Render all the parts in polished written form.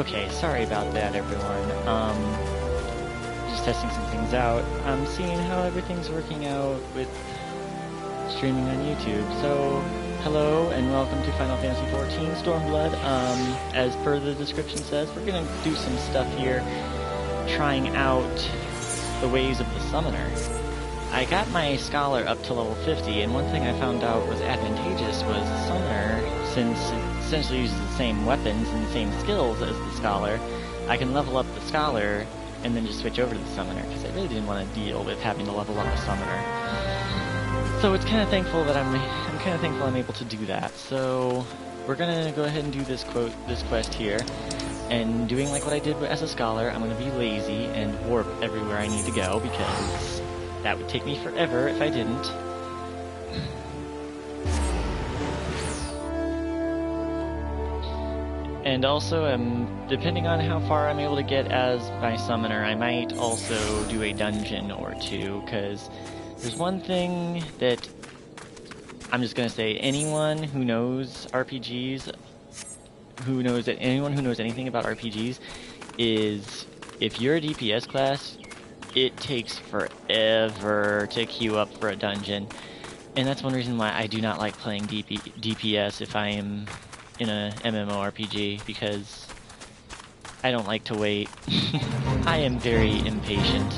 Okay, sorry about that, everyone. Just testing some things out. I'm seeing how everything's working out with streaming on YouTube. So, hello and welcome to Final Fantasy XIV Stormblood. As per the description says, we're gonna do some stuff here, trying out the ways of the summoner. I got my scholar up to level 50, and one thing I found out was advantageous was the summoner, since it essentially uses the same weapons and the same skills as the scholar. I can level up the scholar and then just switch over to the summoner, because I really didn't want to deal with having to level up a summoner. So it's kind of thankful that I'm kind of thankful I'm able to do that. So we're gonna go ahead and do this quest here, and doing like what I did as a scholar, I'm gonna be lazy and warp everywhere I need to go, because that would take me forever if I didn't. And also, depending on how far I'm able to get as my summoner, I might also do a dungeon or two, because there's one thing that I'm just going to say, anyone who knows RPGs, anyone who knows anything about RPGs, is if you're a DPS class, it takes forever to queue up for a dungeon. And that's one reason why I do not like playing DPS if I am in a MMORPG, because I don't like to wait. I am very impatient.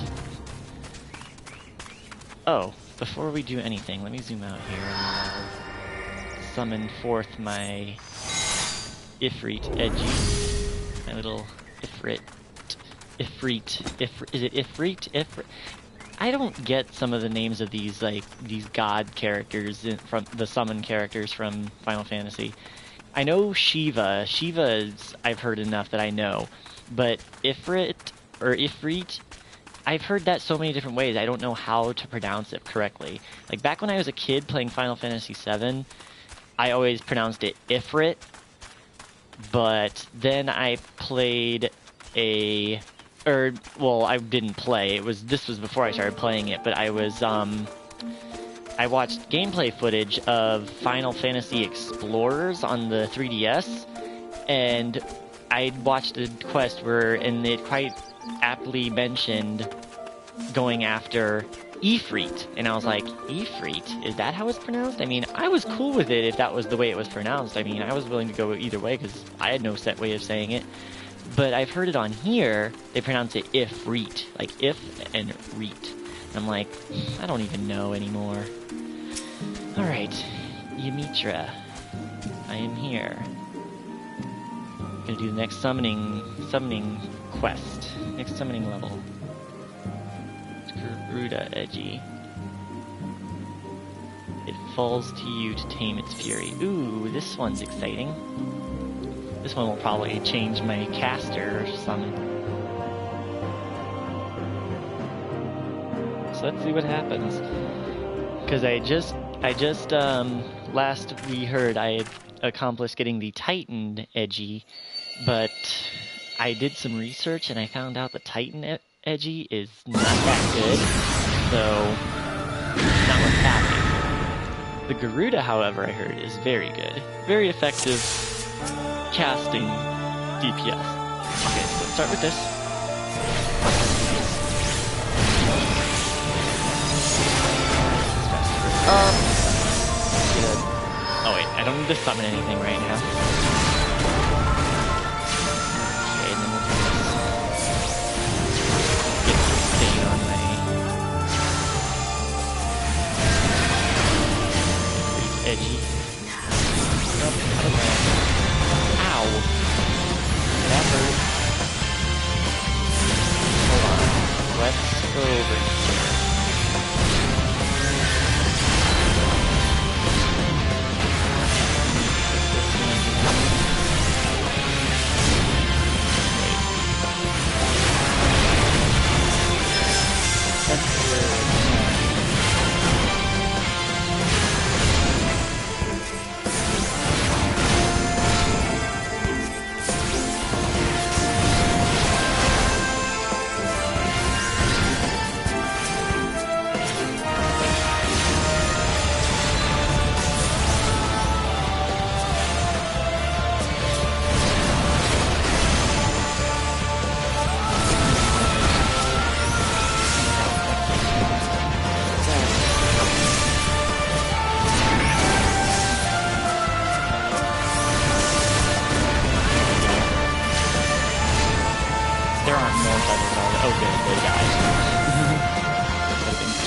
Oh, before we do anything, let me zoom out here and summon forth my Ifrit Edgy. My little Ifrit. Is it Ifrit? I don't get some of the names of these god characters from the summon characters from Final Fantasy. I know Shiva. Shiva's I've heard enough that I know, but Ifrit or Ifrit, I've heard that so many different ways. I don't know how to pronounce it correctly. Like back when I was a kid playing Final Fantasy VII, I always pronounced it Ifrit, but then I played I didn't play. This was before I started playing it, but I watched gameplay footage of Final Fantasy Explorers on the 3DS, and I watched a quest and it quite aptly mentioned going after Ifrit, and I was like, Ifrit? Is that how it's pronounced? I mean, I was cool with it if that was the way it was pronounced. I mean, I was willing to go either way, because I had no set way of saying it. But I've heard it on here, they pronounce it Ifrit, like if and reet. I'm like, I don't even know anymore. Alright, Ymitra, I am here. Gonna do the next summoning quest, next summoning level. Garuda Edgy. It falls to you to tame its fury. Ooh, this one's exciting. This one will probably change my caster summon. So let's see what happens. Because last we heard I had accomplished getting the Titan Edgy, but I did some research and I found out the Titan Edgy is not that good, so not what's happening. The Garuda, however, I heard is very good. Very effective casting DPS. Okay, so let's start with this. Good. Oh wait, I don't need to summon anything right now. Okay, and then we'll get the stain on my Edgy. Nope, out of my... Ow! That hurt. Hold on. Let's go over here.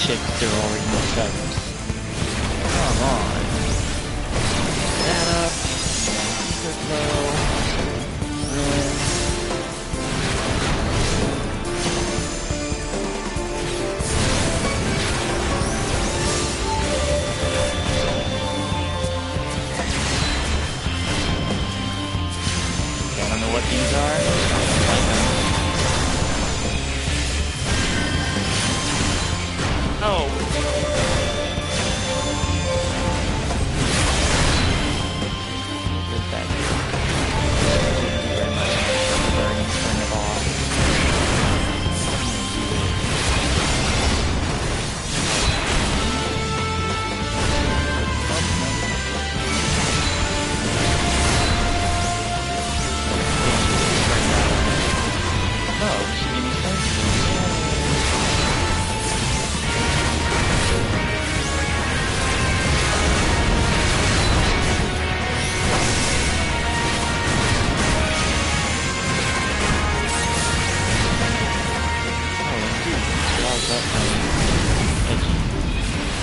ships to already know feathers. Come on. That up. Good flow. Ruin. Okay, I don't know what these are. Oh! Good back here. Thank you very much for burning, turn it off. Oh, she gave me sense.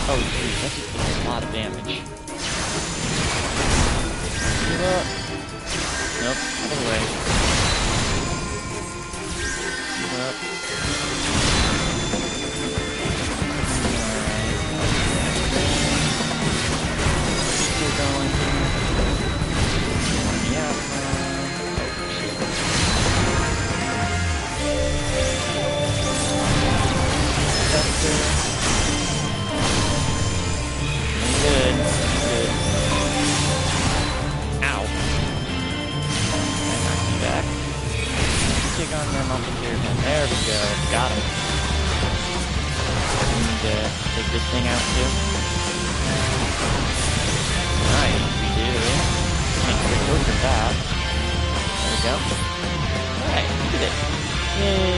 Oh, geez, that just did a lot of damage. Give up. Nope, out of the way. Give up. Alright. Still going. Yeah. Oh, shit. Good. Good. Ow. I knocked you back. Kick on them off the gear pin. There we go. Got him. We need to take this thing out too. Nice, we do. Make a quick work of that. There we go. Alright, we did it. Yay!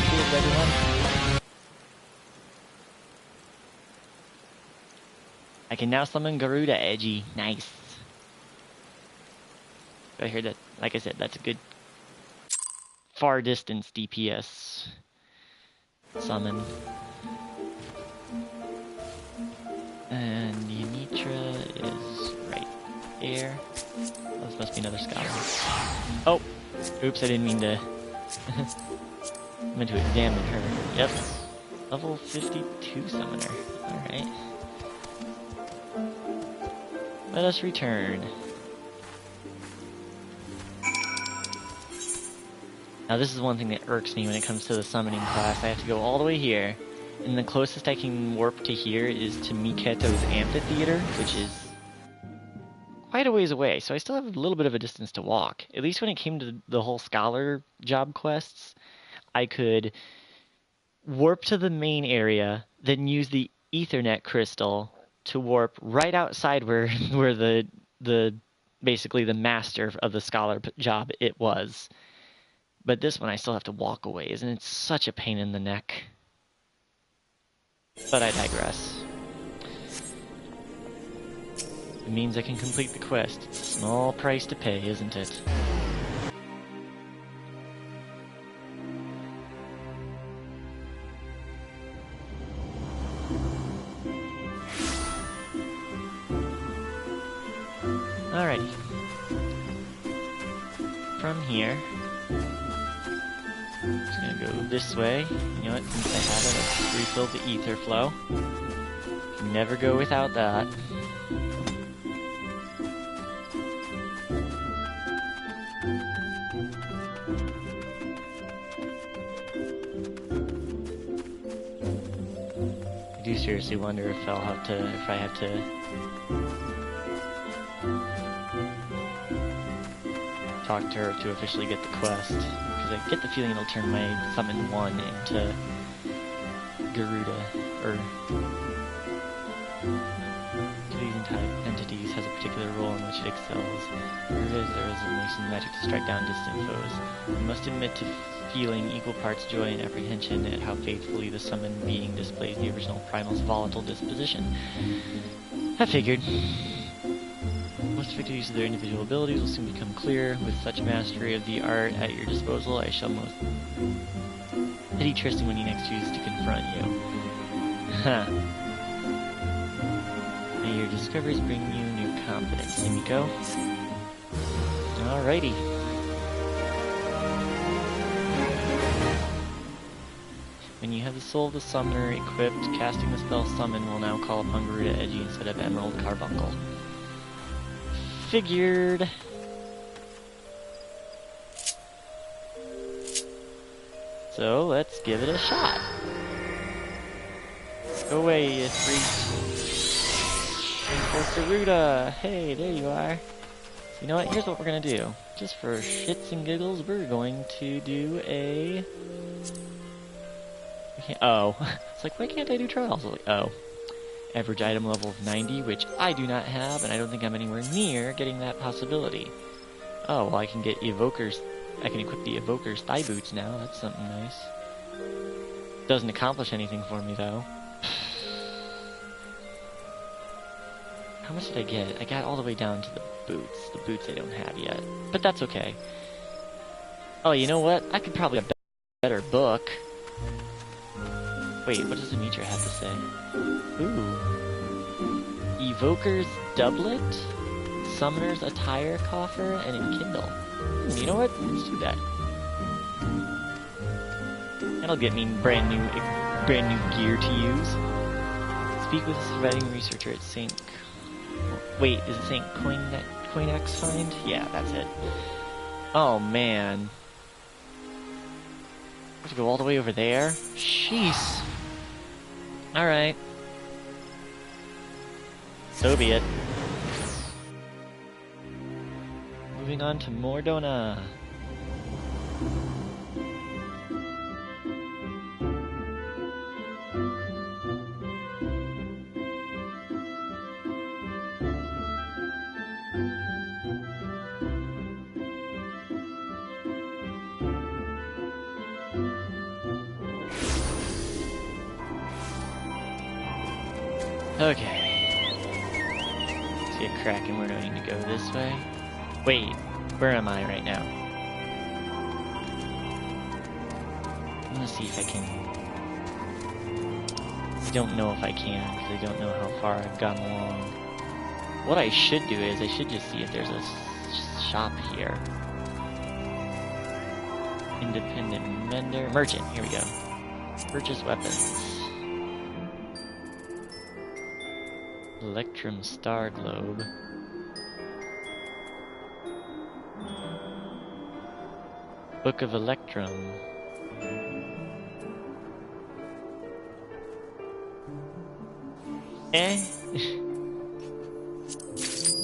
We did it, everyone. I can now summon Garuda Edgy. Nice. I hear that, like I said, that's a good far distance DPS summon. And Yamitra is right there. Oh, this must be another scholar. Oh! Oops, I didn't mean to... I meant to examine her. Yep. Level 52 summoner. Alright. Let us return. Now this is one thing that irks me when it comes to the summoning class. I have to go all the way here, and the closest I can warp to here is to Miketo's amphitheater, which is quite a ways away, so I still have a little bit of a distance to walk. At least when it came to the whole scholar job quests, I could warp to the main area, then use the Ethernet crystal to warp right outside where the basically the master of the scholar job it was. But this one I still have to walk away, and it's such a pain in the neck. But I digress. It means I can complete the quest. It's a small price to pay, isn't it? Alrighty. From here, I'm just gonna go this way. You know what, since I have it, let's refill the ether flow. Can never go without that. I do seriously wonder if I have to talk to her to officially get the quest, because I get the feeling it'll turn my summon 1 into Garuda, or to these entities has a particular role in which it excels. Garuda is the resolution magic to strike down distant foes. You must admit to feeling equal parts joy and apprehension at how faithfully the summoned being displays the original primal's volatile disposition. I figured. Most effective use of their individual abilities will soon become clear. With such mastery of the art at your disposal, I shall most pity Tristan when he next chooses to confront you. Huh. May your discoveries bring you new confidence, Himiko. Alrighty. When you have the Soul of the Summoner equipped, casting the spell Summon will now call upon Garuda Edgy instead of Emerald Carbuncle. Figured. So, let's give it a shot. Go away, you freak. For Garuda! Hey, there you are. So you know what? Here's what we're gonna do. Just for shits and giggles, we're going to do a... Oh. It's like, why can't I do trials? Like, oh. Average item level of 90, which I do not have, and I don't think I'm anywhere near getting that possibility. Oh, well, I can get Evokers. I can equip the Evoker's thigh boots now. That's something nice. Doesn't accomplish anything for me, though. How much did I get? I got all the way down to the boots. The boots I don't have yet. But that's okay. Oh, you know what? I could probably have a better book. Wait, what does the Mitra have to say? Ooh. Evoker's Doublet? Summoner's Attire Coffer, and Enkindle. You know what? Let's do that. That'll get me brand new gear to use. Speak with a surviving researcher at St. Wait, is it St. Coinax Find? Yeah, that's it. Oh man. I have to go all the way over there? Jeez. Alright. So be it. Moving on to Mordona. Okay. See a crack and we're going to go this way. Wait, where am I right now? I'm gonna see if I can... I don't know if I can, because I don't know how far I've gone along. What I should do is, I should just see if there's a shop here. Independent vendor... Merchant, here we go. Purchase weapons. Electrum Star Globe. Book of Electrum.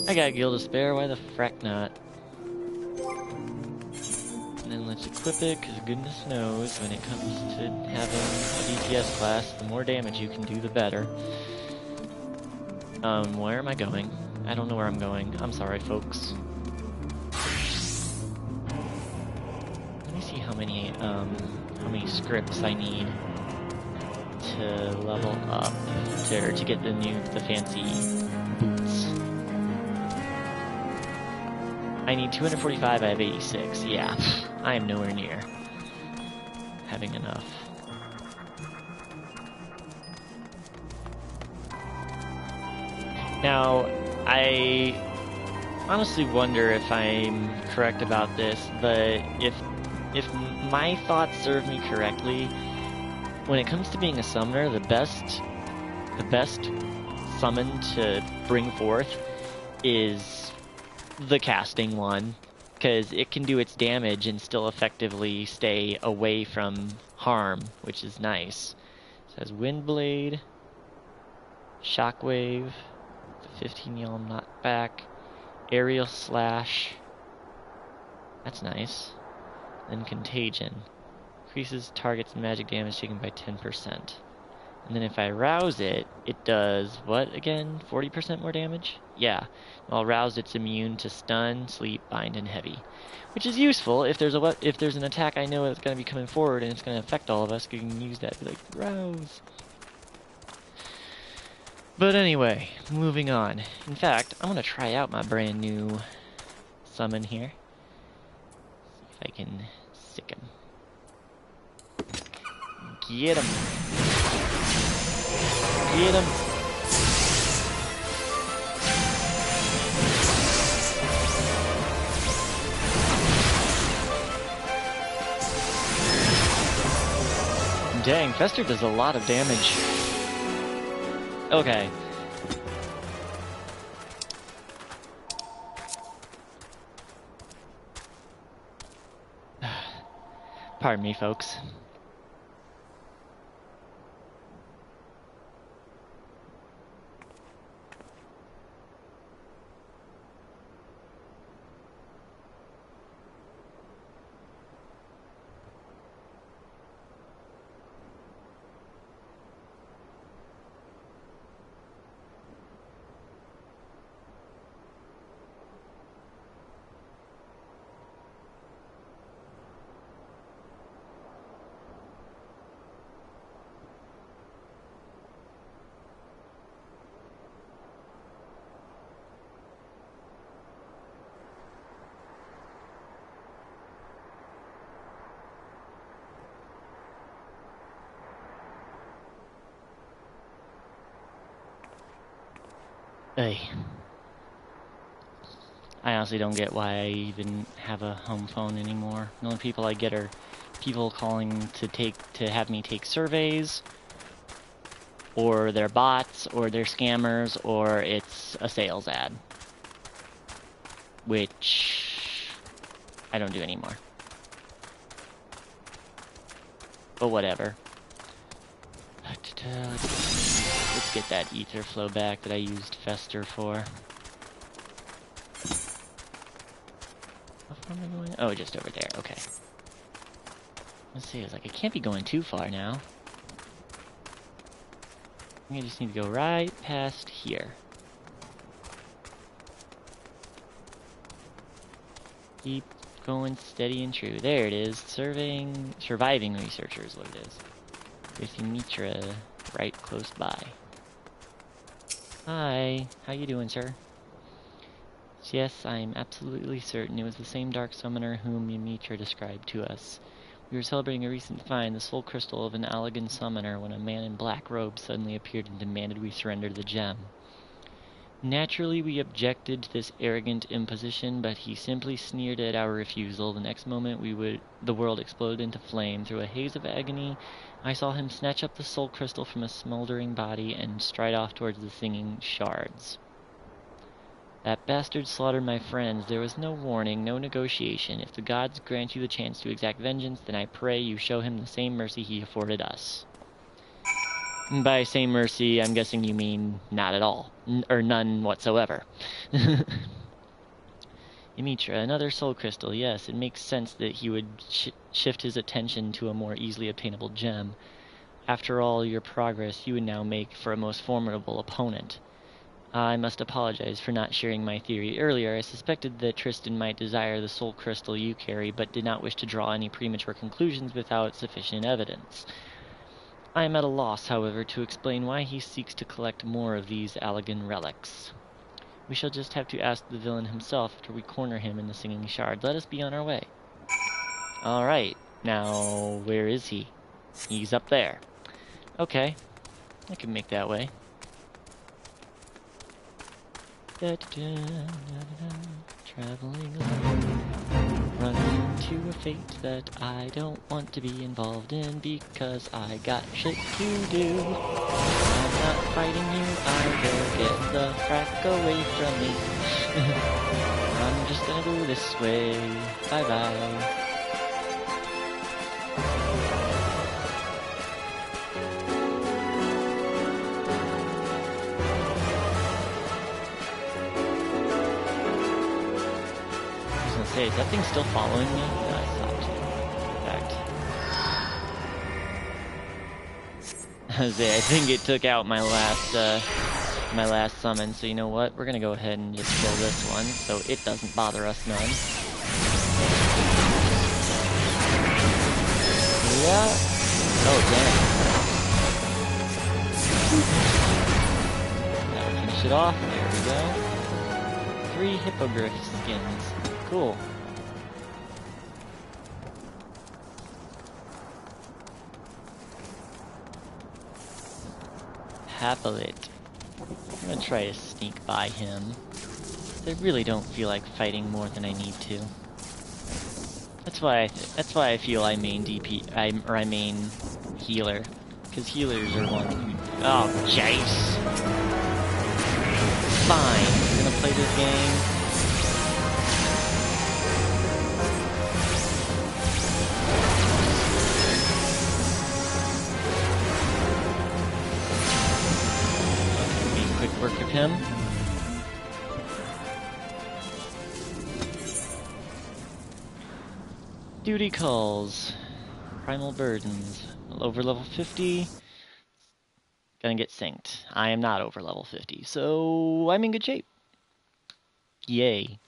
I got Guild of Spare, why the frack not? And then let's equip it, because goodness knows, when it comes to having a DPS class, the more damage you can do, the better. Where am I going? I don't know where I'm going. I'm sorry, folks. Let me see how many scripts I need to level up to get the fancy boots. I need 245, I have 86. Yeah, I am nowhere near having enough. Now, I honestly wonder if I'm correct about this, but if my thoughts serve me correctly, when it comes to being a summoner, the best summon to bring forth is the casting one, because it can do its damage and still effectively stay away from harm, which is nice. It says Windblade, Shockwave, 15 Yelm knockback, Aerial Slash, that's nice. Then Contagion, increases target's magic damage taken by 10%. And then if I rouse it, it does what again? 40% more damage? Yeah. While roused, it's immune to stun, sleep, bind, and heavy, which is useful if there's an attack I know that's going to be coming forward and it's going to affect all of us. You can use that to be like rouse. But anyway, moving on. In fact, I'm gonna try out my brand new summon here. See if I can sick him. Get him. Get him! Dang, Fester does a lot of damage. Okay. Pardon me, folks. Hey. I honestly don't get why I even have a home phone anymore. The only people I get are people calling to have me take surveys, or they're bots, or they're scammers, or it's a sales ad. Which I don't do anymore. But whatever. Let's get that ether flow back that I used Fester for. How far am I going? Oh, just over there. Okay. Let's see. I was like, I can't be going too far now. I think I just need to go right past here. Keep going steady and true. There it is. Surviving researcher is what it is. With Mitra right close by. Hi, how you doing, sir? Yes, I am absolutely certain it was the same Dark Summoner whom Mitra described to us. We were celebrating a recent find, the soul crystal of an Allegan summoner, when a man in black robes suddenly appeared and demanded we surrender the gem. Naturally, we objected to this arrogant imposition, but he simply sneered at our refusal. The next moment, the world exploded into flame. Through a haze of agony, I saw him snatch up the soul crystal from a smoldering body and stride off towards the singing shards. That bastard slaughtered my friends. There was no warning, no negotiation. If the gods grant you the chance to exact vengeance, then I pray you show him the same mercy he afforded us. And by same mercy, I'm guessing you mean not at all. Or none whatsoever. Mitra, another soul crystal. Yes, it makes sense that he would shift his attention to a more easily obtainable gem. After all your progress, you would now make for a most formidable opponent. I must apologize for not sharing my theory earlier. I suspected that Tristan might desire the soul crystal you carry, but did not wish to draw any premature conclusions without sufficient evidence. I am at a loss, however, to explain why he seeks to collect more of these Allegan relics. We shall just have to ask the villain himself after we corner him in the singing shard. Let us be on our way. Alright, now where is he? He's up there. Okay, I can make that way. Traveling alone, running to a fate that I don't want to be involved in because I got shit to do. I'm not fighting you either, get the frack away from me. I'm just gonna go this way, bye bye. Hey, is that thing still following me? No, I stopped. In fact, I think it took out my last summon. So you know what? We're gonna go ahead and just kill this one, so it doesn't bother us none. Yeah. Oh damn. That'll finish it off. There we go. 3 hippogriff skins. Cool. Happily. I'm gonna try to sneak by him. I really don't feel like fighting more than I need to. That's why I feel I main DP. I main healer, because healers are one who. Oh, Jace. Fine. We're gonna play this game. Quick work of him. Duty calls. Primal burdens. Over level 50. Gonna get synced. I am not over level 50, so I'm in good shape. Yay.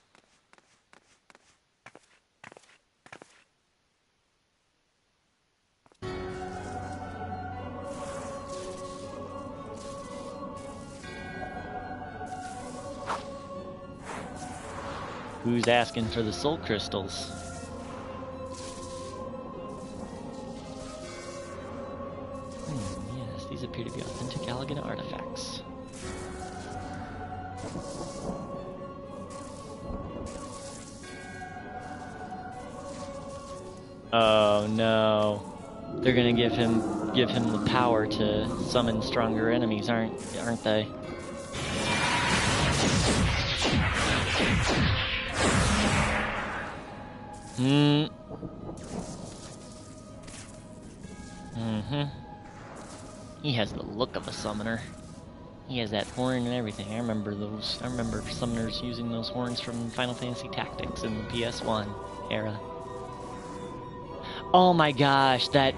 Who's asking for the soul crystals? Yes, these appear to be authentic elegant artifacts. Oh no. They're gonna give him the power to summon stronger enemies, aren't they? He has the look of a summoner. He has that horn and everything. I remember summoners using those horns from Final Fantasy Tactics in the PS1 era. Oh my gosh, that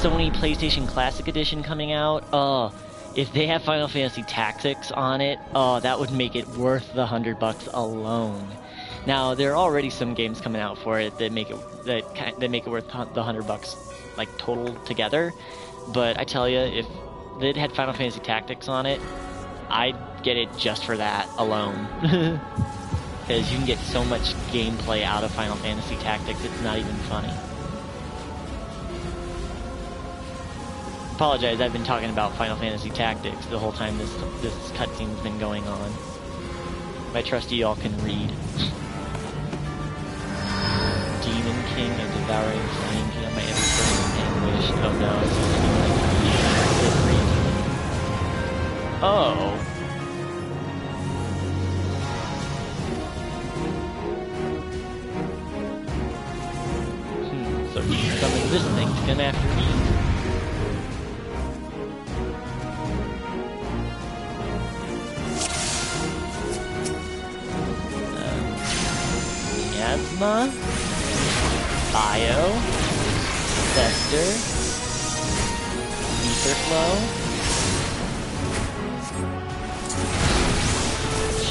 Sony PlayStation Classic Edition coming out. Oh, if they have Final Fantasy Tactics on it, oh, that would make it worth the $100 alone. Now, there are already some games coming out for it that make it worth the $100 like total together. But I tell you, if it had Final Fantasy Tactics on it, I'd get it just for that alone. Because you can get so much gameplay out of Final Fantasy Tactics, it's not even funny. Apologize, I've been talking about Final Fantasy Tactics the whole time this cutscene's been going on. I trust you all can read. Demon King and Devouring Flame, you know, my every person anguish. Oh no, it's like oh. So he summoned this thing to come after me. Miasma, Bio, Fester, Etherflow,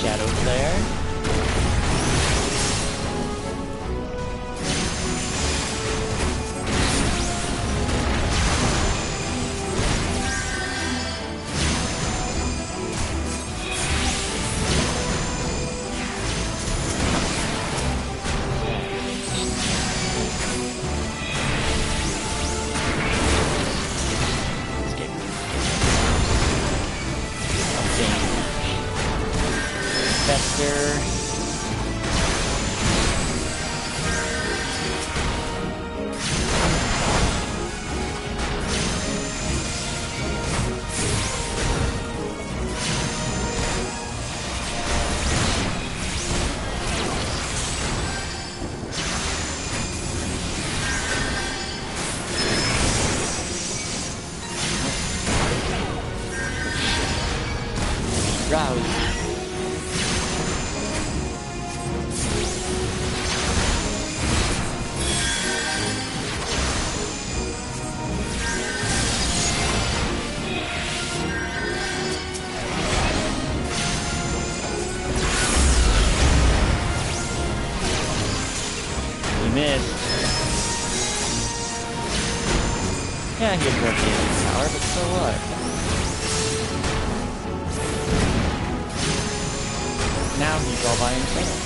Shadow Flare, Rouse. He missed. Yeah, he has rotating power, but so what? Now he's all by himself.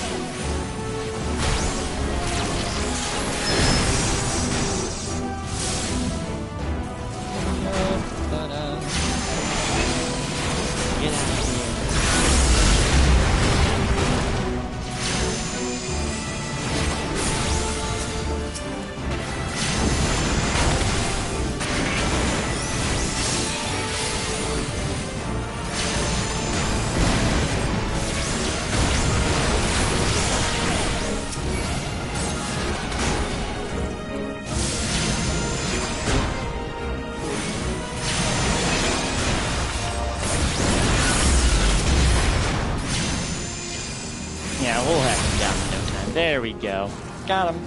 There we go. Got him.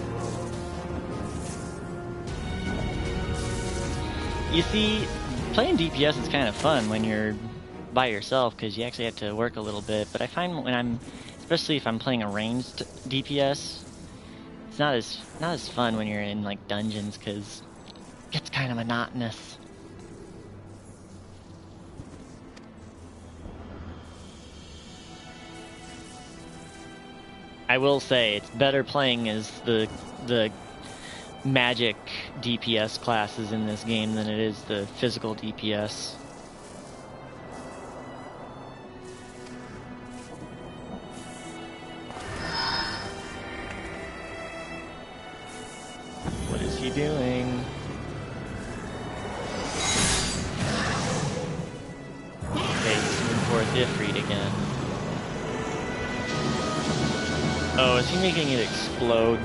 You see, playing DPS is kind of fun when you're by yourself, because you actually have to work a little bit, but I find when especially if I'm playing a ranged DPS, it's not as fun when you're in like dungeons, because it gets kind of monotonous. I will say it's better playing as the magic DPS classes in this game than it is the physical DPS. What is he doing? Okay, he's moving for a Ifrit again. Oh, is he making it explode?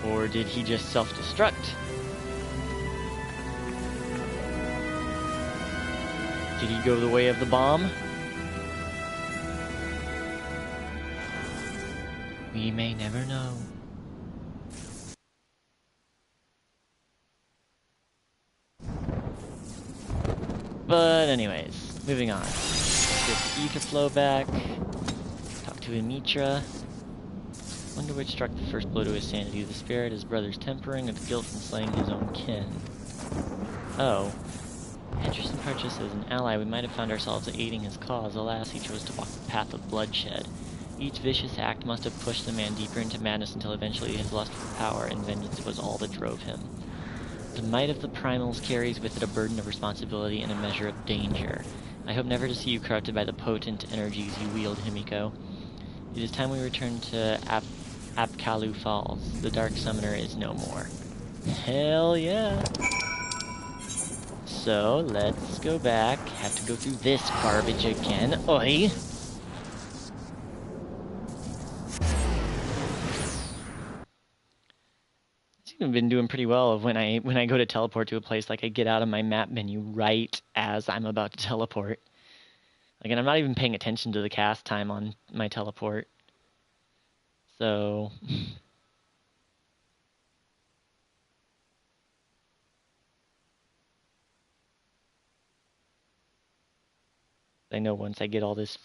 Or did he just self-destruct? Did he go the way of the bomb? We may never know. But anyways, moving on. Let's get the ether flow back. Talk to Imitra. Wonder which struck the first blow to his sanity, the spirit, his brother's tempering, or the guilt from slaying his own kin. Oh. Henderson purchased as an ally, we might have found ourselves aiding his cause. Alas, he chose to walk the path of bloodshed. Each vicious act must have pushed the man deeper into madness until eventually his lust for power and vengeance was all that drove him. The might of the primals carries with it a burden of responsibility and a measure of danger. I hope never to see you corrupted by the potent energies you wield, Himiko. It is time we return to Apkalu Falls. The Dark Summoner is no more. Hell yeah! So, let's go back. Have to go through this garbage again. Oi! I've been doing pretty well of when I go to teleport to a place, like I get out of my map menu right as I'm about to teleport. Like, and I'm not even paying attention to the cast time on my teleport. So I know once I get all this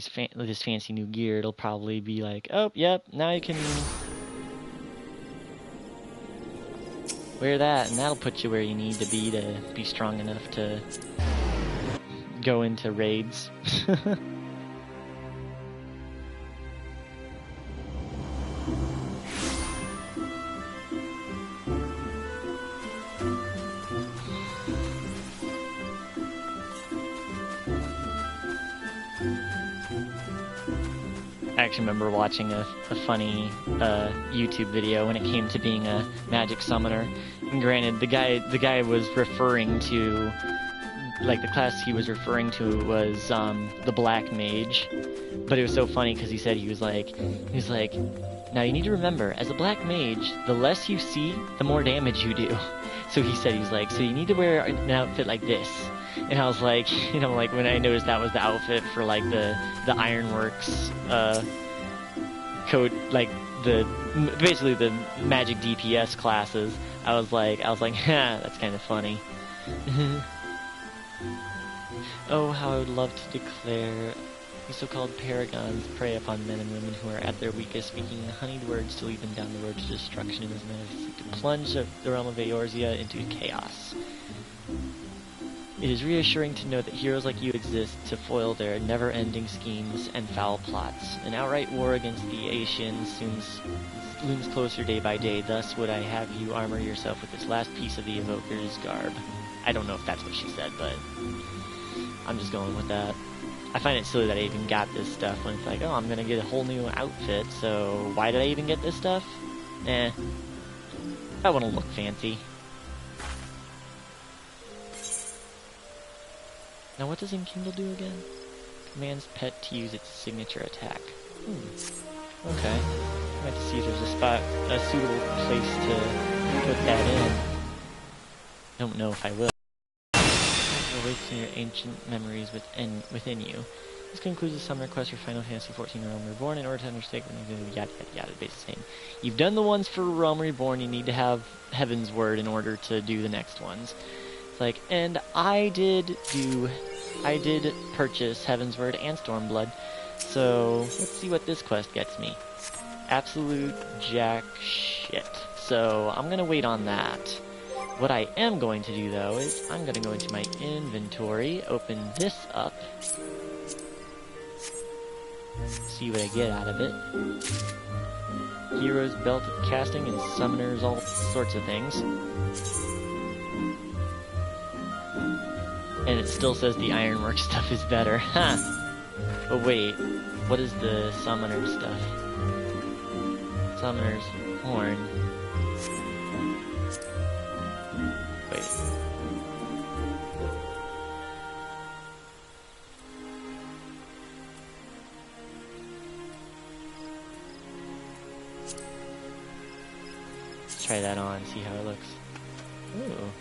fancy new gear, it'll probably be like, oh, yep, now you can wear that, and that'll put you where you need to be strong enough to go into raids. I actually remember watching a funny YouTube video when it came to being a magic summoner. And granted, the guy was referring to, like, the class he was referring to was the Black Mage. But it was so funny because he said he was like, now you need to remember, as a Black Mage, the less you see, the more damage you do. So he said, he's like, so you need to wear an outfit like this. And I was like, you know, like when I noticed that was the outfit for like the Ironworks code, like basically the magic DPS classes, I was like, ha, that's kind of funny. Oh, how I would love to declare these so-called paragons prey upon men and women who are at their weakest, speaking honeyed words to lead them down the road to destruction in this manner, to plunge the realm of Eorzea into chaos. It is reassuring to know that heroes like you exist to foil their never-ending schemes and foul plots. An outright war against the Aeacians looms closer day by day, thus would I have you armor yourself with this last piece of the Evoker's garb. I don't know if that's what she said, but I'm just going with that. I find it silly that I even got this stuff when it's like, oh, I'm gonna get a whole new outfit, so why did I even get this stuff? I wanna look fancy. Now what does Enkindle do again? Commands pet to use its signature attack. Okay. I have to see if there's a suitable place to put that in. Don't know if I will. Over awakens your ancient memories within you. This concludes the summoner quest for Final Fantasy XIV Realm Reborn. In order to understand yada yada yada, basically saying you've done the ones for Realm Reborn, you need to have Heaven's Word in order to do the next ones. It's like, and I did purchase Heaven's Word and Stormblood, so let's see what this quest gets me. Absolute jack shit. So I'm gonna wait on that. What I am going to do though is I'm gonna go into my inventory, open this up, see what I get out of it. Heroes, belt of casting, and summoners, all sorts of things. And it still says the ironwork stuff is better. Ha! But wait, what is the summoner stuff? Summoner's horn. Wait. Let's try that on, see how it looks. Ooh.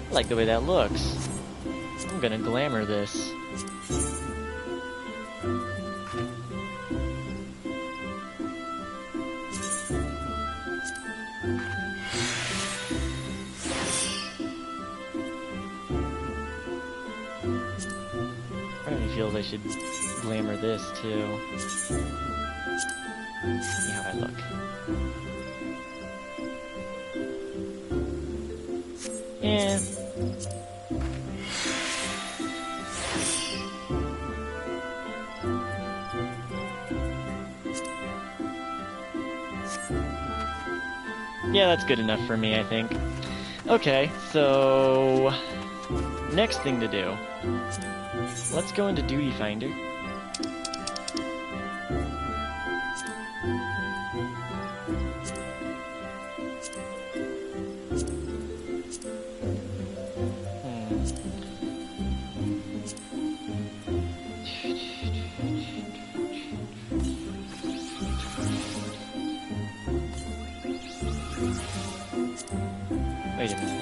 I like the way that looks. I'm gonna glamour this. Part of me feels I should glamour this too. See how I look. Yeah. Yeah, that's good enough for me, I think. Okay, so next thing to do. Let's go into Duty Finder. Wait a minute.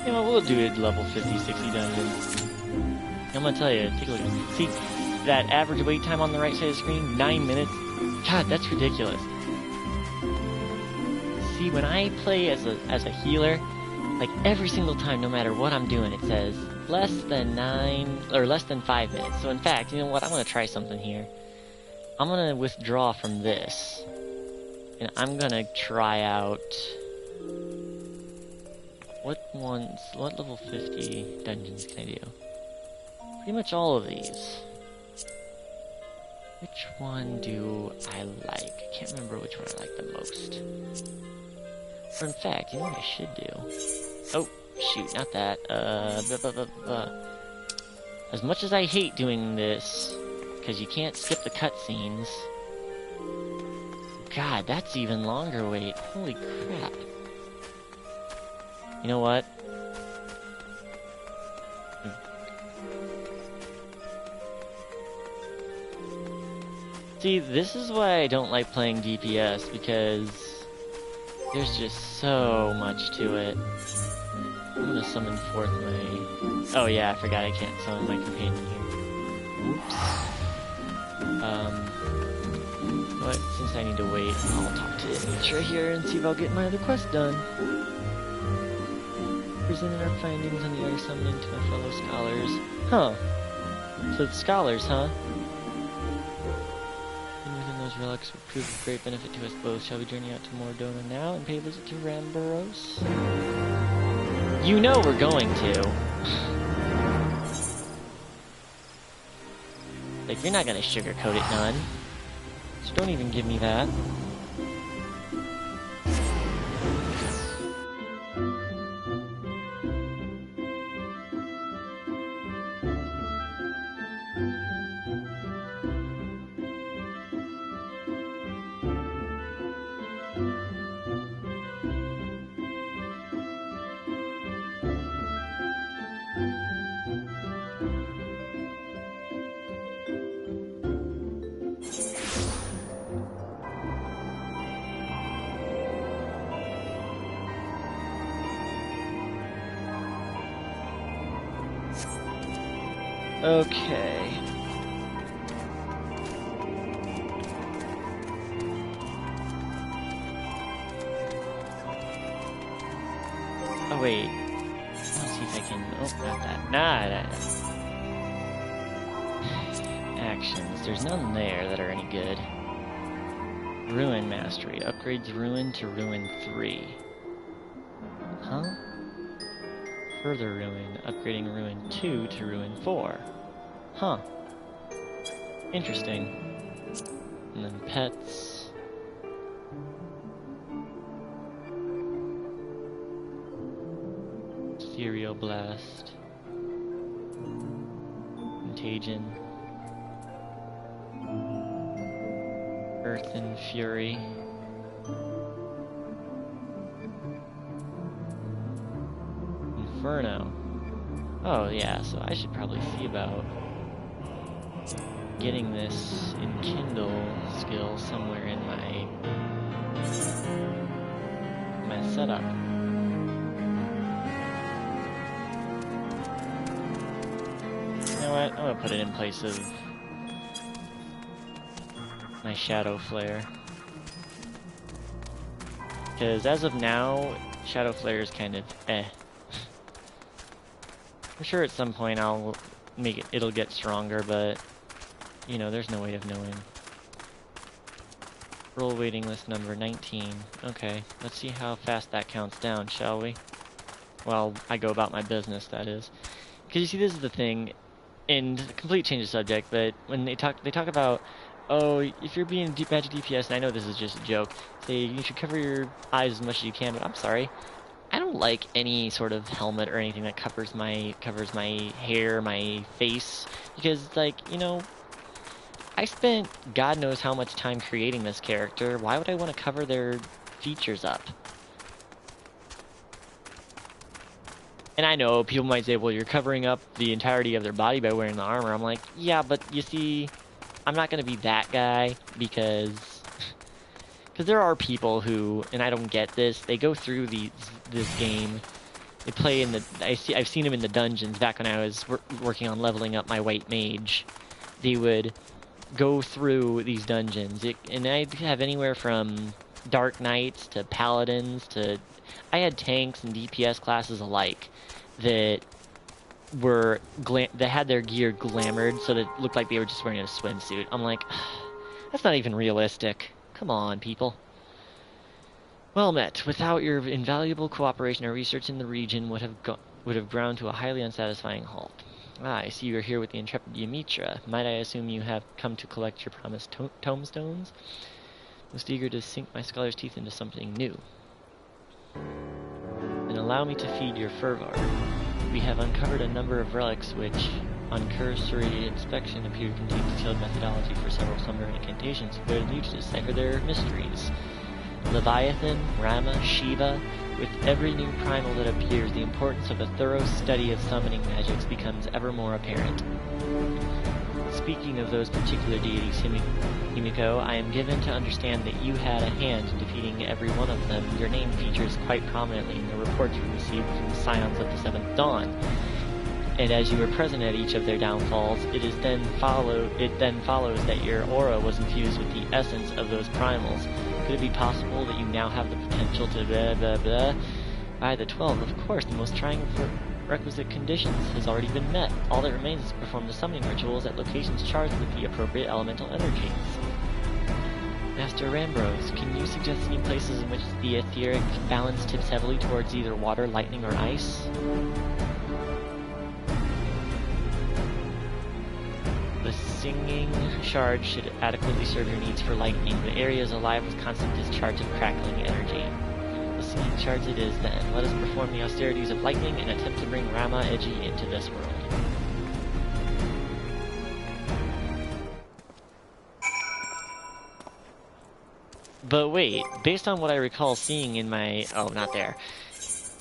You know, we'll do it level 50, 60 dungeons. I'm gonna tell you, take a look. See, that average wait time on the right side of the screen, 9 minutes? God, that's ridiculous. See, when I play as a healer, like every single time, no matter what I'm doing, it says less than 5 minutes. So in fact, you know what, I'm gonna try something here. I'm gonna withdraw from this. And I'm gonna try out... What level 50 dungeons can I do? Pretty much all of these. Which one do I like? I can't remember which one I like the most. Or in fact, you know what I should do? Oh, shoot, not that. As much as I hate doing this, because you can't skip the cutscenes. God, that's even longer wait. Holy crap. You know what? See, this is why I don't like playing DPS, because there's just so much to it. I'm gonna summon forth my... Oh yeah, I forgot I can't summon my companion here. Oops. But since I need to wait, I'll talk to Mitra here and see if I'll get my other quest done. Presenting our findings on the other summoning to my fellow scholars. Huh. So it's scholars, huh? And within those relics will prove of great benefit to us both. Shall we journey out to Mordona now and pay a visit to Ramboros? You know we're going to. Like, you're not gonna sugarcoat it none. So don't even give me that. Okay. Oh wait. Let's see if I can. Oh, not that. Nah. Actions. There's none there that are any good. Ruin Mastery. Upgrades Ruin to Ruin 3. Huh? Further Ruin. Upgrading Ruin 2 to Ruin 4. Huh. Interesting. And then Pets. Ethereal Blast. Contagion. Earth and Fury. Inferno. Oh yeah, so I should probably see about getting this Enkindle skill somewhere in my setup. You know what? I'm gonna put it in place of my Shadow Flare. Because as of now, Shadow Flare is kind of eh. I'm sure at some point I'll make it, it'll get stronger, but you know, there's no way of knowing. Roll waiting list number 19. Okay, let's see how fast that counts down, shall we? Well, I go about my business, that is. Because you see, this is the thing, and complete change of subject, but when they talk about, oh, if you're being magic DPS, and I know this is just a joke, say you should cover your eyes as much as you can, but I'm sorry. I don't like any sort of helmet or anything that covers my hair, my face, because, like, you know, I spent God knows how much time creating this character. Why would I want to cover their features up? And I know people might say, well, you're covering up the entirety of their body by wearing the armor. I'm like, yeah, but you see, I'm not going to be that guy because there are people who, and I don't get this, they go through this game, they play in the, I've seen them in the dungeons back when I was working on leveling up my white mage. They would go through these dungeons, and I'd have anywhere from Dark Knights to Paladins to, I had tanks and DPS classes alike that were, that had their gear glamored so that it looked like they were just wearing a swimsuit. I'm like, that's not even realistic. Come on, people. Well met. Without your invaluable cooperation, our research in the region would have ground to a highly unsatisfying halt. Ah, I see you are here with the intrepid Ymitra. Might I assume you have come to collect your promised tomestones? Most eager to sink my scholar's teeth into something new. Then allow me to feed your fervor. We have uncovered a number of relics which, on cursory inspection, appear to contain detailed methodology for several summer incantations. Where lead you to decipher their mysteries. Leviathan, Rama, Shiva. With every new primal that appears, the importance of a thorough study of summoning magics becomes ever more apparent. Speaking of those particular deities, Himiko, I am given to understand that you had a hand in defeating every one of them. Your name features quite prominently in the reports we received from the Scions of the Seventh Dawn. And as you were present at each of their downfalls, it then follows that your aura was infused with the essence of those primals. Could it be possible that you now have the potential to blah blah blah? By the 12, of course, the most trying of requisite conditions has already been met. All that remains is to perform the summoning rituals at locations charged with the appropriate elemental energies. Master Rambros, can you suggest any places in which the etheric balance tips heavily towards either water, lightning, or ice? The singing shard should adequately serve your needs for lightning, but areas alive with constant discharge of crackling energy. The singing shards it is then. Let us perform the austerities of lightning and attempt to bring Rama Eji into this world. But wait, based on what I recall seeing in my... oh, not there.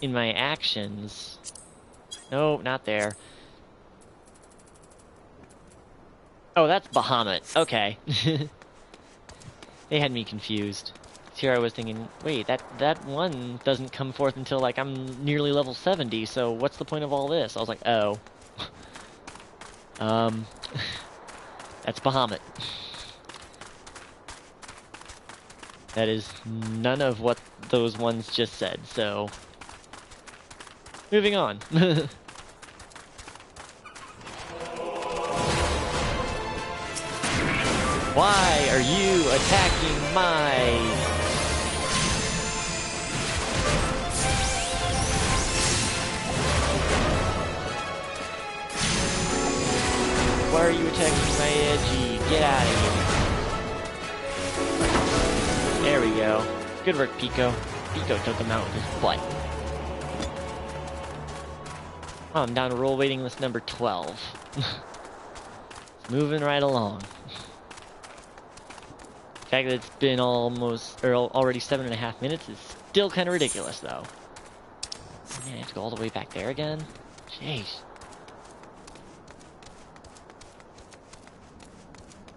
In my actions... no, not there. Oh, that's Bahamut. Okay. They had me confused. Here I was thinking, wait, that one doesn't come forth until, like, I'm nearly level 70, so what's the point of all this? I was like, oh. That's Bahamut. That is none of what those ones just said, so... Moving on. Why are you attacking my... Why are you attacking my edgy? Get out of here. There we go. Good work, Pico. Pico took him out with his butt. Oh, I'm down to roll waiting list number 12. It's moving right along. The fact that it's been already 7.5 minutes is still kind of ridiculous, though. Man, I have to go all the way back there again? Jeez.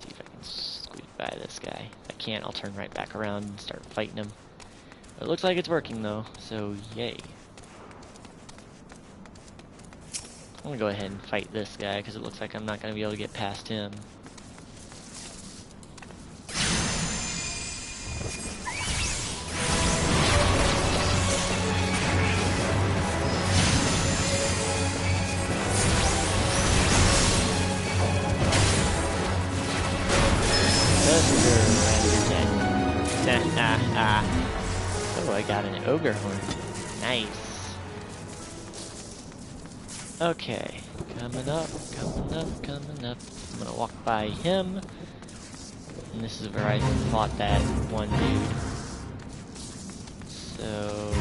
See if I can squeeze by this guy. If I can't, I'll turn right back around and start fighting him. It looks like it's working, though, so yay. I'm gonna go ahead and fight this guy, because it looks like I'm not gonna be able to get past him. Oh, I got an ogre horn. Nice. Okay, coming up. I'm gonna walk by him. And this is where I fought that one dude. So,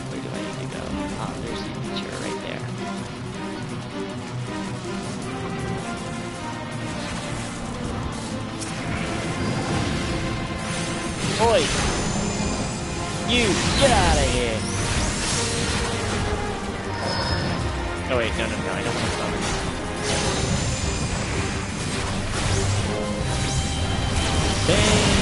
where do I need to go? Ah, there's the chair right there. Oi! You, get out of here! Oh wait, no, I don't want to summon. Bang!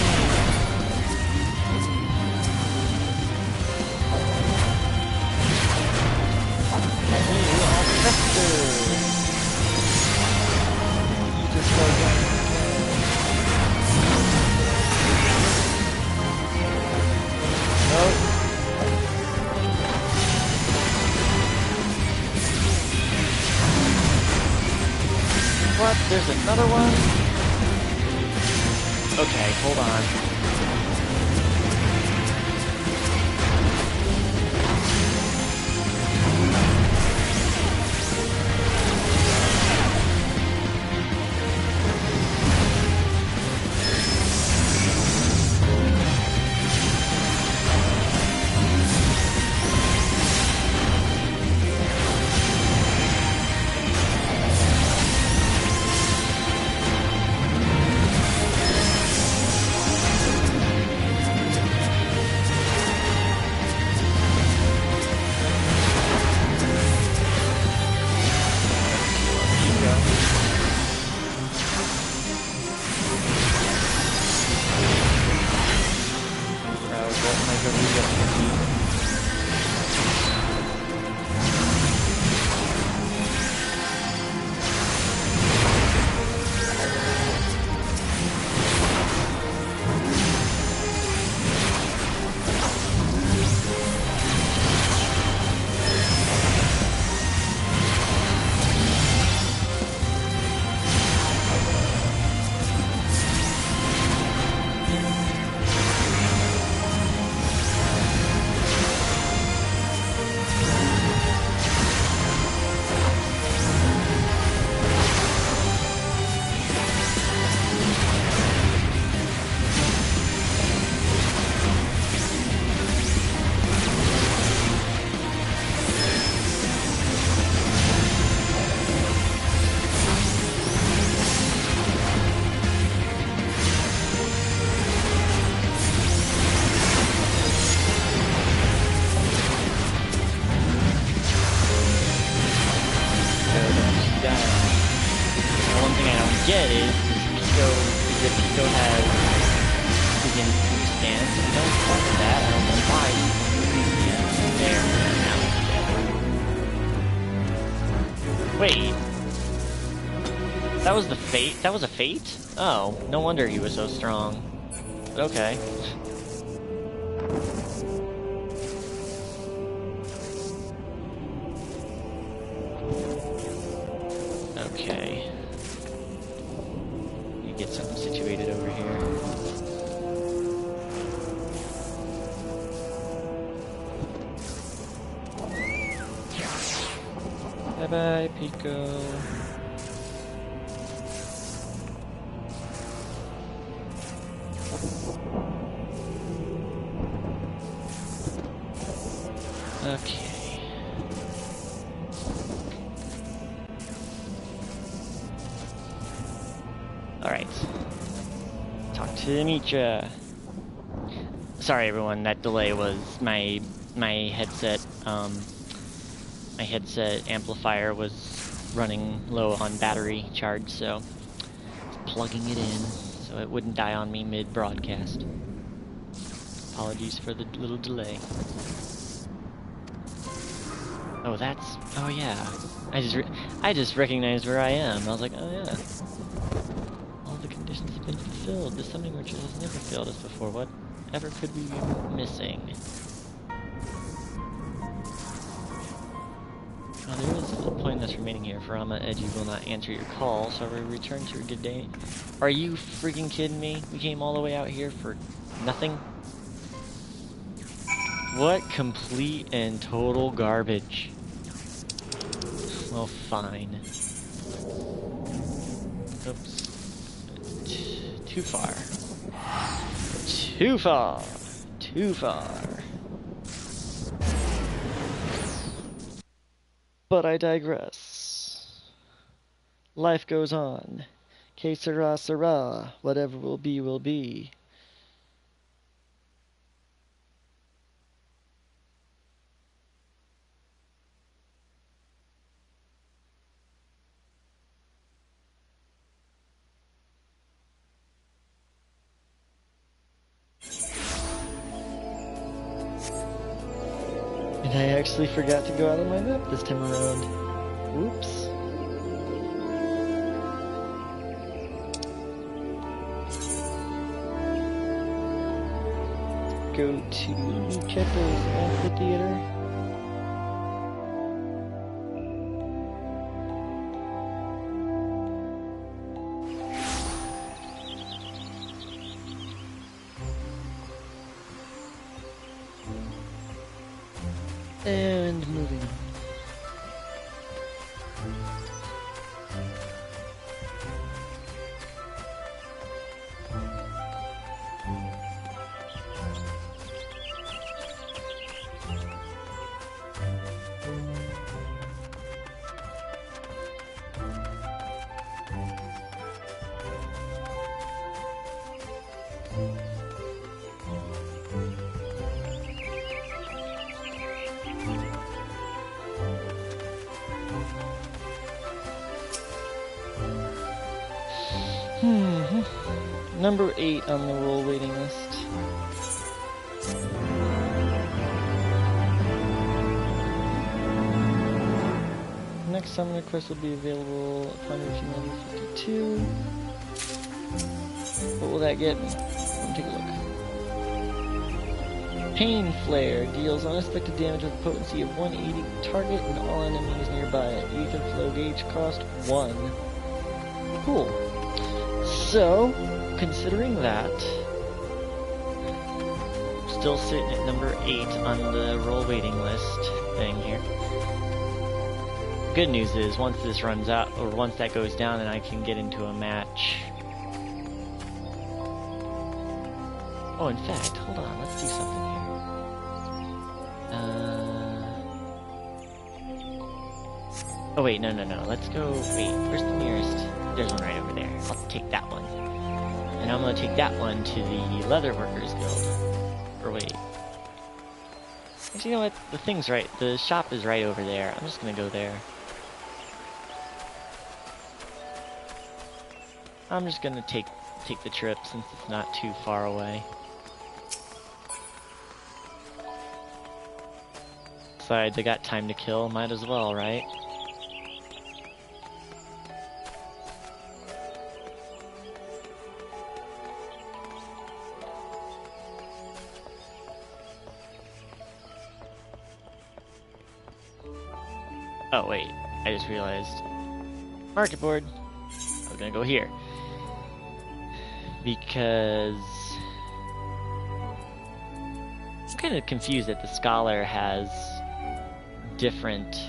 What? There's another one? Okay, hold on. Get is Pico has his increased stance. I don't fuck that. I don't know why he's there. Now he's dead. Wait. That was the fate? That was a fate? Oh, no wonder he was so strong. But okay. Okay. Let me get something situated over here. Bye-bye, Pico. Okay. Alright. Talk to Mitra. Sorry everyone, that delay was my headset my headset amplifier was running low on battery charge, so plugging it in so it wouldn't die on me mid-broadcast. Apologies for the little delay. Oh, that's... oh yeah. I just recognized where I am. I was like, oh yeah. All the conditions have been fulfilled. The summoning ritual has never failed us before. Whatever could we be missing? Oh, there is a pointless remaining here. Farama Edgy will not answer your call, so we return to your good day. Are you freaking kidding me? We came all the way out here for nothing? What complete and total garbage. Well, fine. Oops. Too far. Too far. Too far. But I digress. Life goes on. Que sera, sera. Whatever will be, will be. And I actually forgot to go out of my map this time around. Whoops. Go to Keppel's Amphitheater. And moving. Number 8 on the role waiting list. Next summon request will be available upon reaching level 52. What will that get me? Let me take a look. Pain Flare deals unexpected damage with a potency of 180 target and all enemies nearby. Ether flow gauge cost 1. Cool. So, considering that, still sitting at number 8 on the role waiting list thing here. Good news is, once this runs out, or once that goes down and I can get into a match. Oh, in fact, hold on, let's do something here. Oh wait, no, let's go, wait, where's the nearest? There's one right over there. I'll take that one. And I'm gonna take that one to the Leatherworkers Guild. Or wait. Actually, you know what? The thing's right. The shop is right over there. I'm just gonna go there. I'm just gonna take the trip since it's not too far away. Besides, I got time to kill. Might as well, right? Oh, wait. I just realized. Market board. I was gonna go here. Because... I'm kind of confused that the Scholar has different...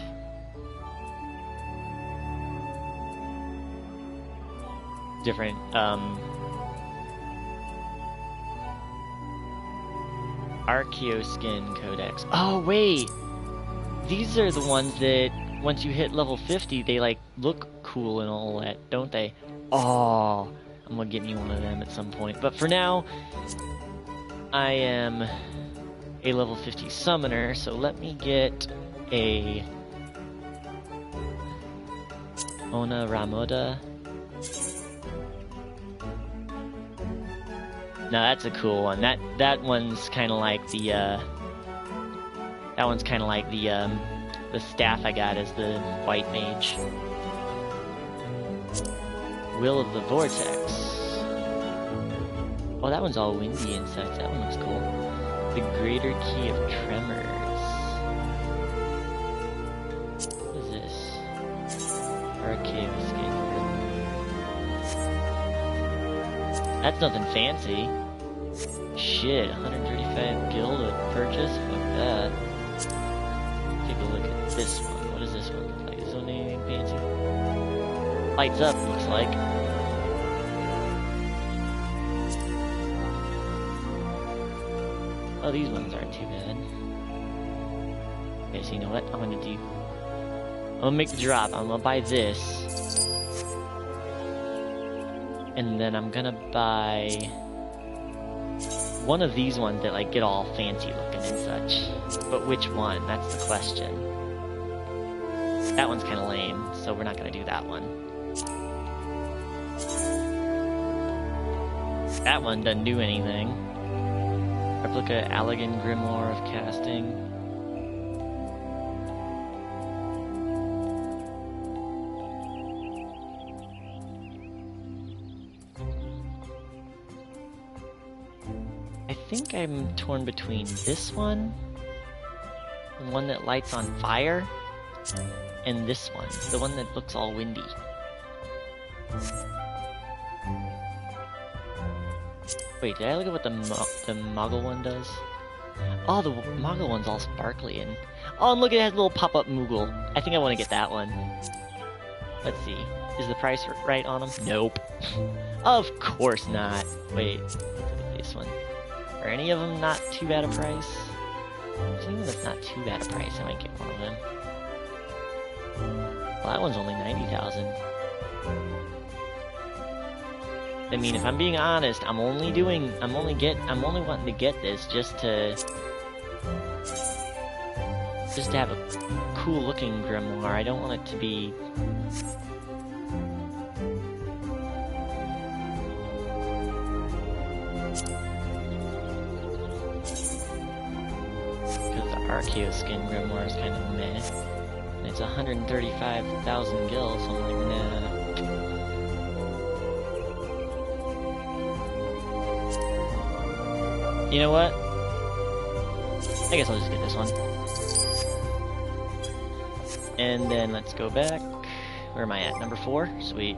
Archaeoskin Codex. Oh, wait! These are the ones that, once you hit level 50, they, like, look cool and all that, don't they? Oh, I'm gonna get me one of them at some point. But for now, I am a level 50 summoner, so let me get a Ona Ramoda. No, that's a cool one. That one's kind of like the the staff I got as the white mage. Will of the Vortex. Oh, that one's all windy insects. That one looks cool. The Greater Key of Tremors. What is this? Archaeoskin. That's nothing fancy. Shit, 135 gil to purchase? Fuck that. Take a look at this one. What does this one look like? Is this one anything fancy? Lights up, looks like. Oh, these ones aren't too bad. Okay, so you know what? I'm gonna make the drop. I'm gonna buy this. And then I'm gonna buy one of these ones that like get all fancy looking and such. But which one? That's the question. That one's kind of lame, so we're not gonna do that one. That one doesn't do anything. Replica Allegan Grimoire of Casting. I think I'm torn between this one, the one that lights on fire, and this one, the one that looks all windy. Wait, did I look at what the Muggle one does? Oh, the Muggle one's all sparkly and... Oh, and look, it has a little pop-up Moogle. I think I want to get that one. Let's see. Is the price right on them? Nope. Of course not. Wait, let's look at this one. Are any of them not too bad a price? Anyone that's not too bad a price, I might get one of them. Well, that one's only 90,000. I mean, if I'm being honest, I'm only wanting to get this just to have a cool looking grimoire. I don't want it to be because the Archaeoskin grimoire is kind of meh. And it's 135,000 gil, so I'm like, nah. You know what? I guess I'll just get this one. And then let's go back. Where am I at? Number 4? Sweet.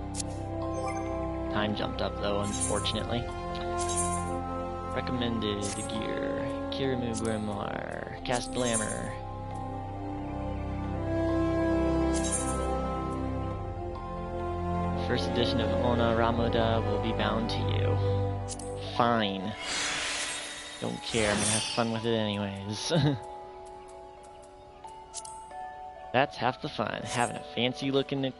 Time jumped up though, unfortunately. Recommended gear. Kirimu Grimoire. Cast Glamour. First edition of Ona Ramoda will be bound to you. Fine. Don't care, I'm gonna have fun with it anyways. That's half the fun, having a fancy looking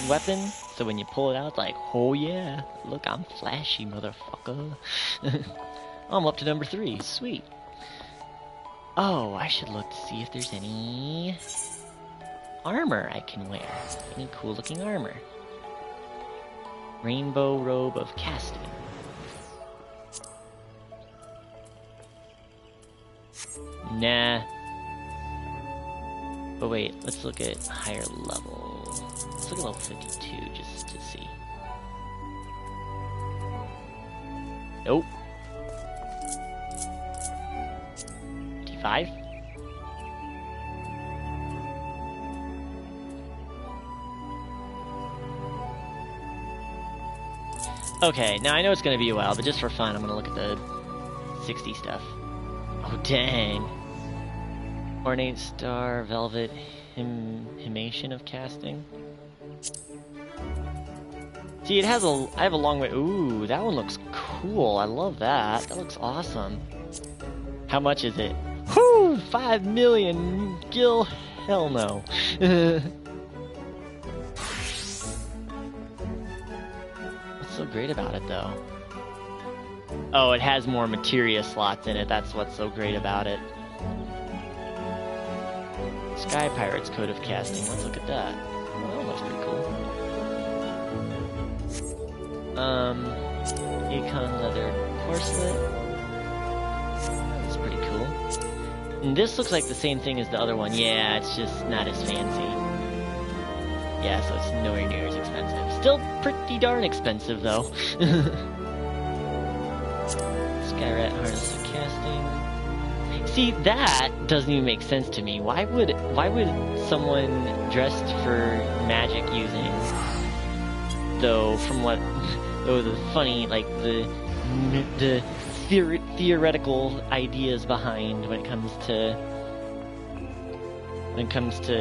weapon, so when you pull it out, it's like, oh yeah, look, I'm flashy, motherfucker. I'm up to number 3, sweet. Oh, I should look to see if there's any armor I can wear. Any cool looking armor. Rainbow Robe of Casting. Nah. But wait, let's look at higher level. Let's look at level 52 just to see. Nope. 55? Okay, now I know it's gonna be a while, but just for fun, I'm gonna look at the 60 stuff. Oh, dang. Ornate star, velvet, himation of casting. See, I have a long way. Ooh, that one looks cool. I love that. That looks awesome. How much is it? Whoo! 5 million! Gil, hell no. What's so great about it, though? Oh, it has more materia slots in it. That's what's so great about it. Sky Pirate's Code of Casting. Let's look at that. Oh, that looks pretty cool. Akon Leather Corselet. That's pretty cool. And this looks like the same thing as the other one. Yeah, it's just not as fancy. Yeah, so it's nowhere near as expensive. Still pretty darn expensive, though. Skyrat Harness of Casting. See, that doesn't even make sense to me. Why would someone dressed for magic using, though, from what, though the funny, like, the theoretical ideas behind when it comes to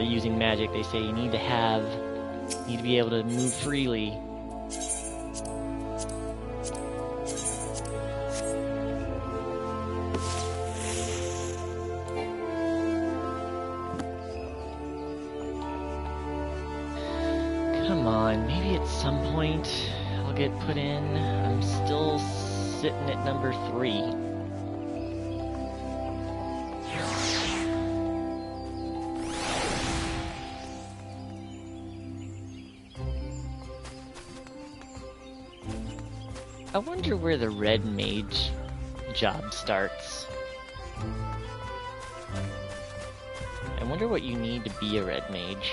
using magic, they say you need to be able to move freely. Come on, maybe at some point I'll get put in. I'm still sitting at number 3. I wonder where the red mage job starts. I wonder what you need to be a red mage.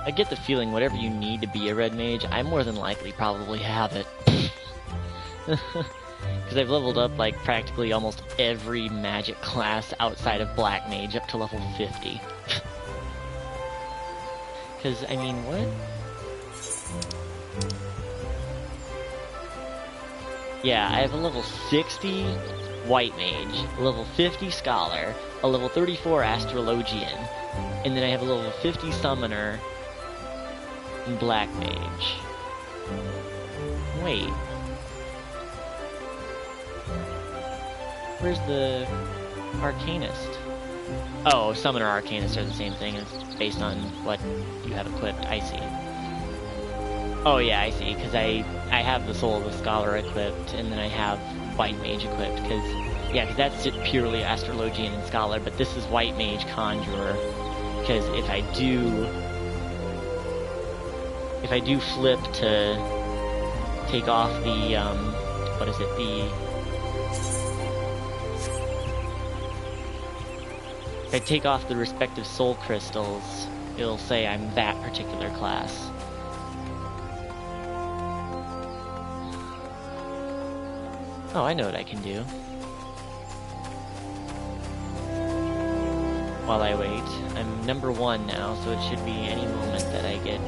I get the feeling whatever you need to be a red mage, I more than likely probably have it. Because I've leveled up like practically almost every magic class outside of black mage up to level 50. Because, I mean, what? Yeah, I have a level 60 white mage, a level 50 scholar, a level 34 astrologian, and then I have a level 50 summoner and black mage. Wait. Where's the arcanist? Oh, summoner arcanists are the same thing. It's based on what you have equipped. I see. Oh yeah, I see, because I have the Soul of the Scholar equipped, and then I have White Mage equipped, because that's purely Astrologian and Scholar, but this is White Mage Conjurer, because if I do flip to take off the, if I take off the respective soul crystals, it'll say I'm that particular class. Oh, I know what I can do. While I wait, I'm number 1 now, so it should be any moment that I get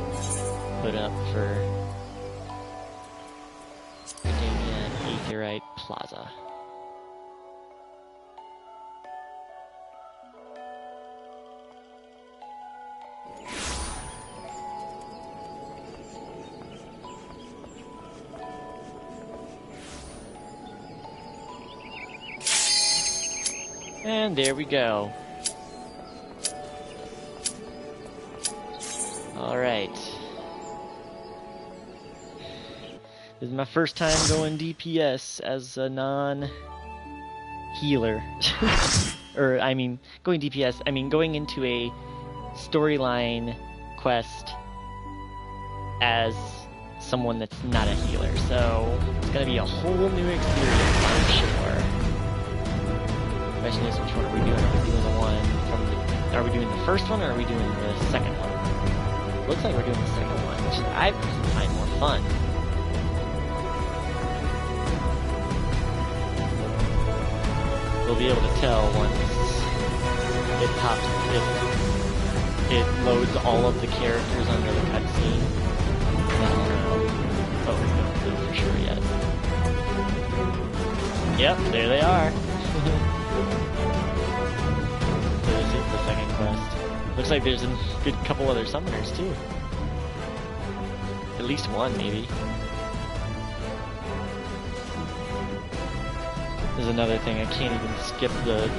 put up for Academia Aetherite Plaza. And there we go. Alright. This is my first time going DPS as a non-healer. going DPS, going into a storyline quest as someone that's not a healer. So, it's gonna be a whole new experience, I'm sure. The question is, which one are we doing? Are we doing the one from the... Are we doing the first one, or are we doing the second one? Looks like we're doing the second one, which I find more fun. We'll be able to tell once it loads all of the characters under the cutscene. Oh, blue for sure yet. Yep, there they are. So this is the second quest. Looks like there's a good couple other summoners too. At least one, maybe. There's another thing, I can't even skip the...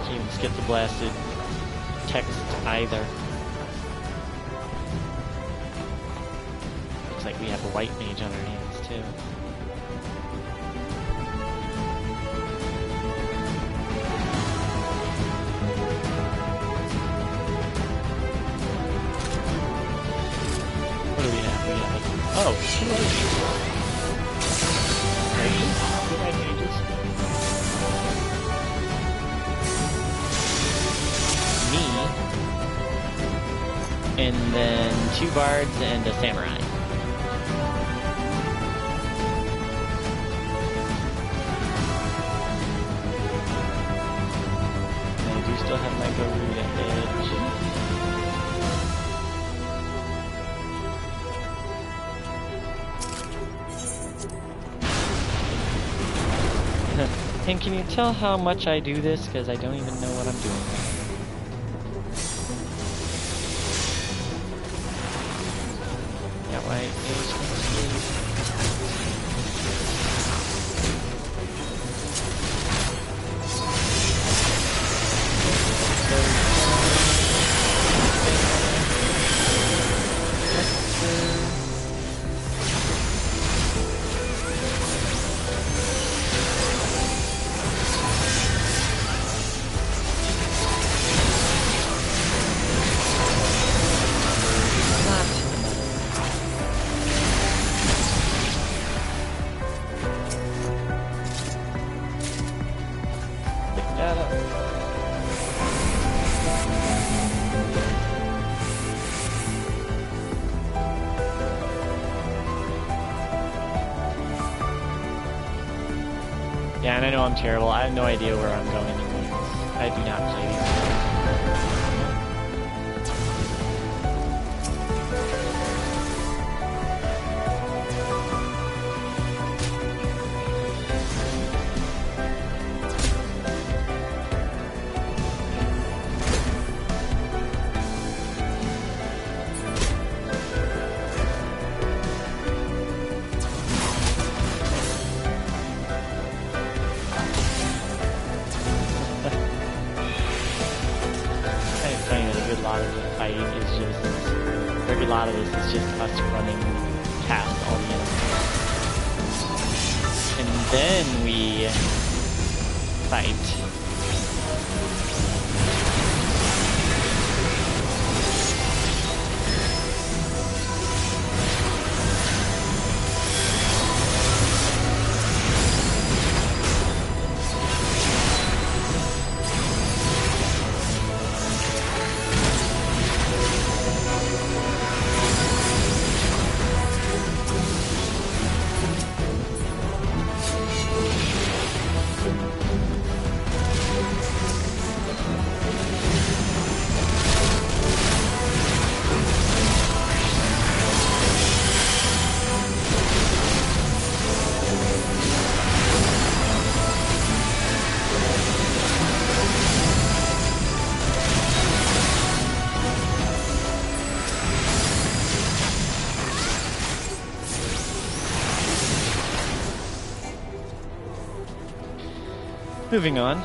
Can't even skip the blasted text either. Looks like we have a white mage on our hands too. What do we have? We have... Oh, two other people. Mages? Two white mages? Me. And then two bards and a samurai. And I do still have my Garuda edge. And can you tell how much I do this? Because I don't even know what I'm doing. Yeah, why? Yeah, and I know I'm terrible. I have no idea where I'm going in these. I do not play these. A lot of this is just us running past all the enemies. And then we fight. Moving on.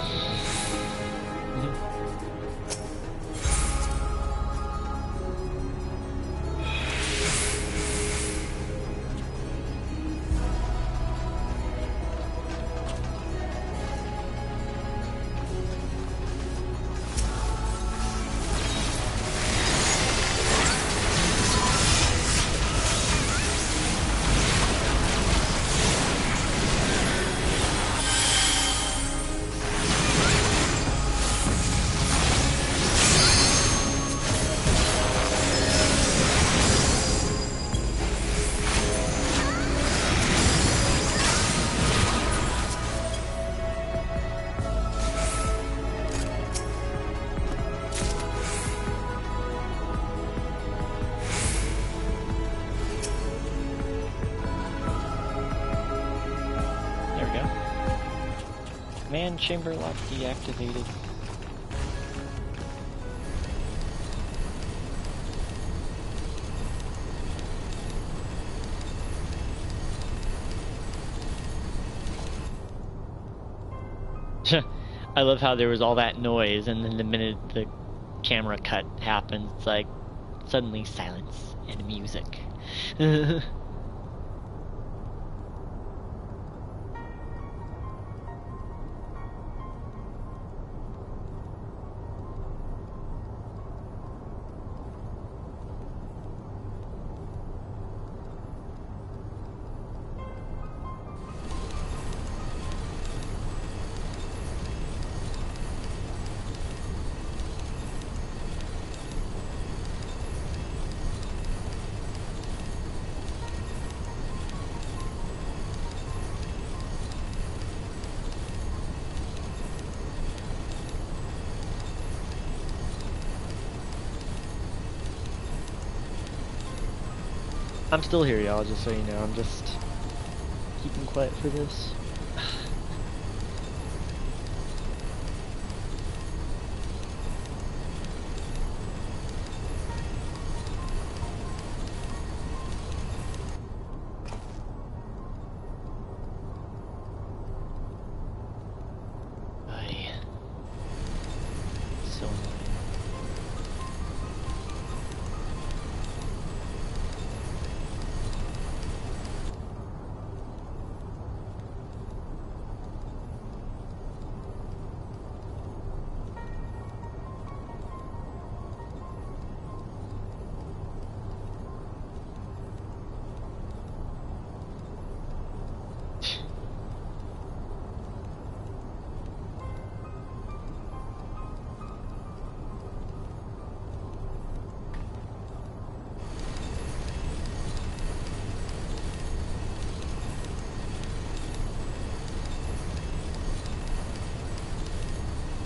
Command chamber lock deactivated. I love how there was all that noise, and then the minute the camera cut happens, it's like suddenly silence and music. I'm still here, y'all, just so you know. I'm just keeping quiet for this. Aye. So annoying.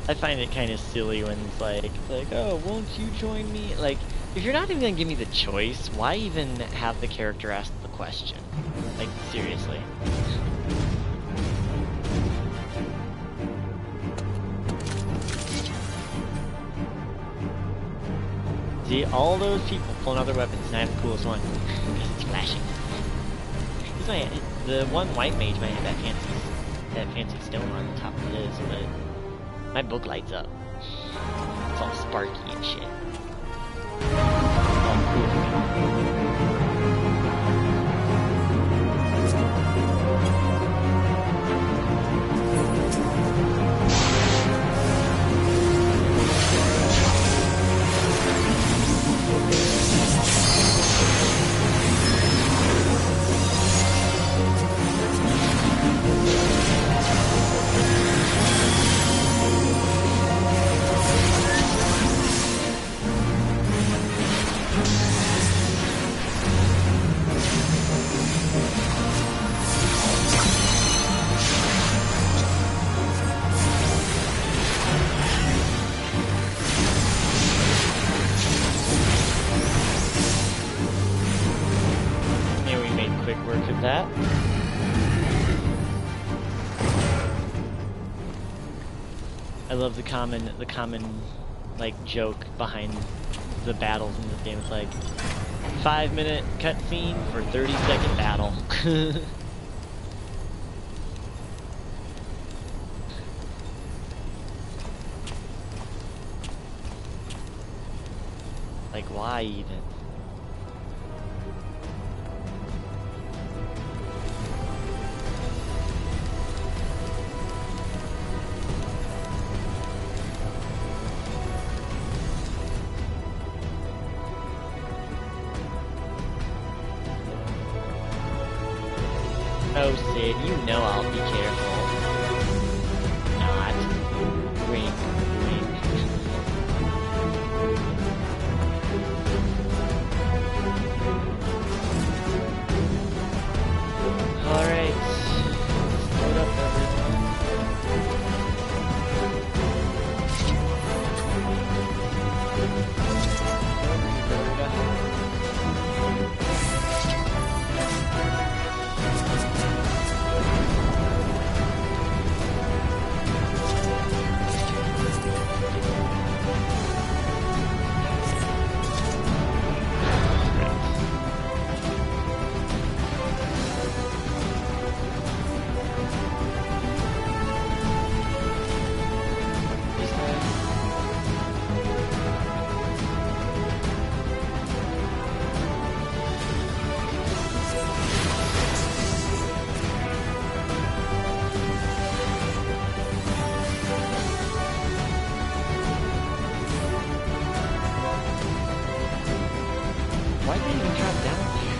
I find it kind of silly when it's like, oh, won't you join me? Like, if you're not even gonna give me the choice, why even have the character ask the question? Like, seriously. See, all those people pulling out their weapons, and I have the coolest one. Because it's flashing. The one white mage might have that fancy stone on the top of his, but my book lights up. It's all sparky and shit. It's all cool. That. I love the common like joke behind the battles in this game. It's like 5-minute cutscene for 30-second battle. Like, why even? Oh, Sid, you know I'll be careful. Not. Wink, wink. Alright. Load up everyone. why did they even drop down there?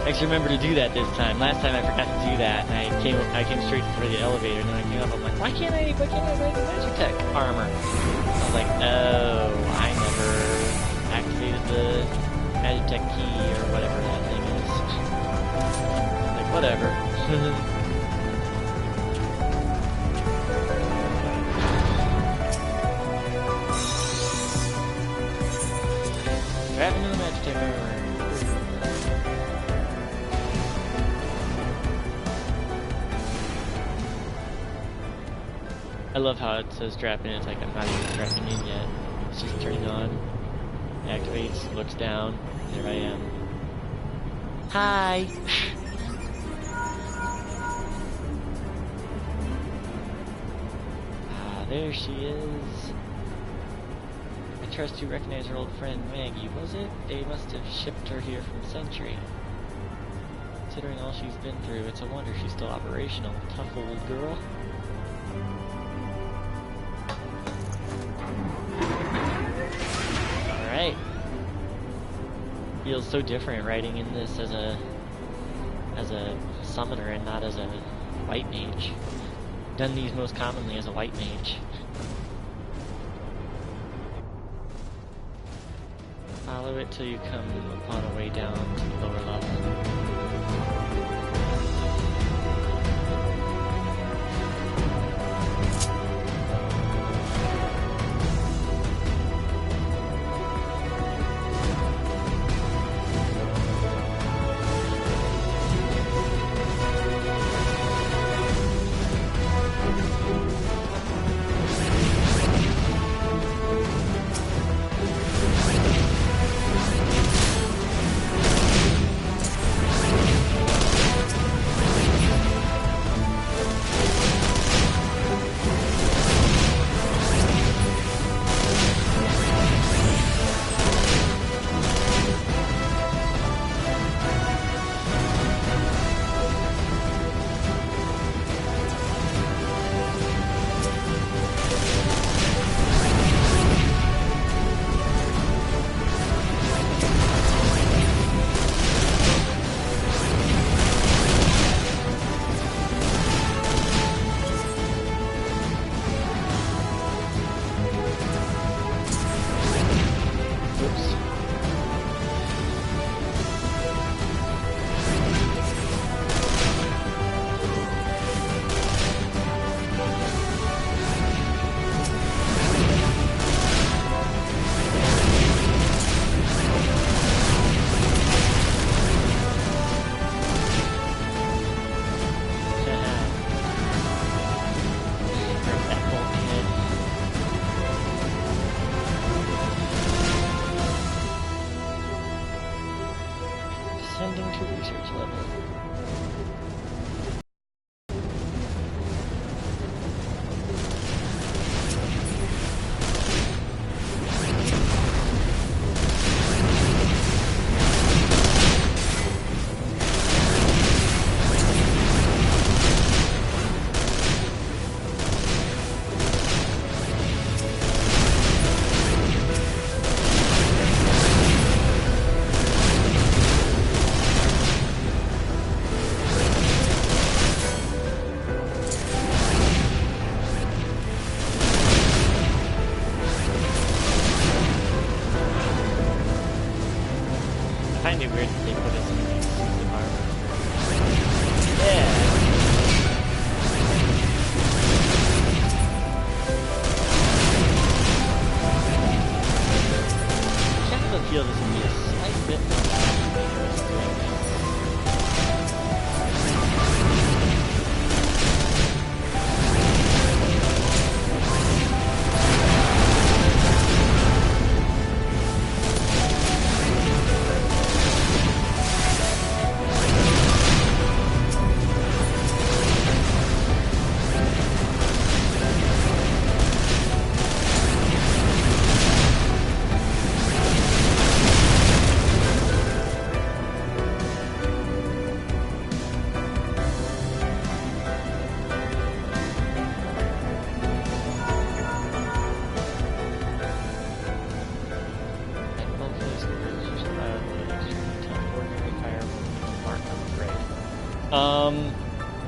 Actually remember to do that this time. Last time I forgot to do that, and I came straight for the elevator, and then I came up, I'm like, why can't I wear the Magitech armor? I was like, oh, I never activated the Magitech key, or whatever that thing is. Like, whatever. Grabbing the Magitech armor. I love how it says drop in, it's like I'm not even strapping in yet. It's just turning on, activates, looks down, there I am. Hi! Ah, there she is. I trust you recognize her old friend Maggie, was it? They must have shipped her here from Sentry. Considering all she's been through, it's a wonder she's still operational. Tough old girl. Alright. Feels so different writing in this as a summoner and not as a white mage. Done these most commonly as a white mage. Follow it till you come upon a way down to the lower level.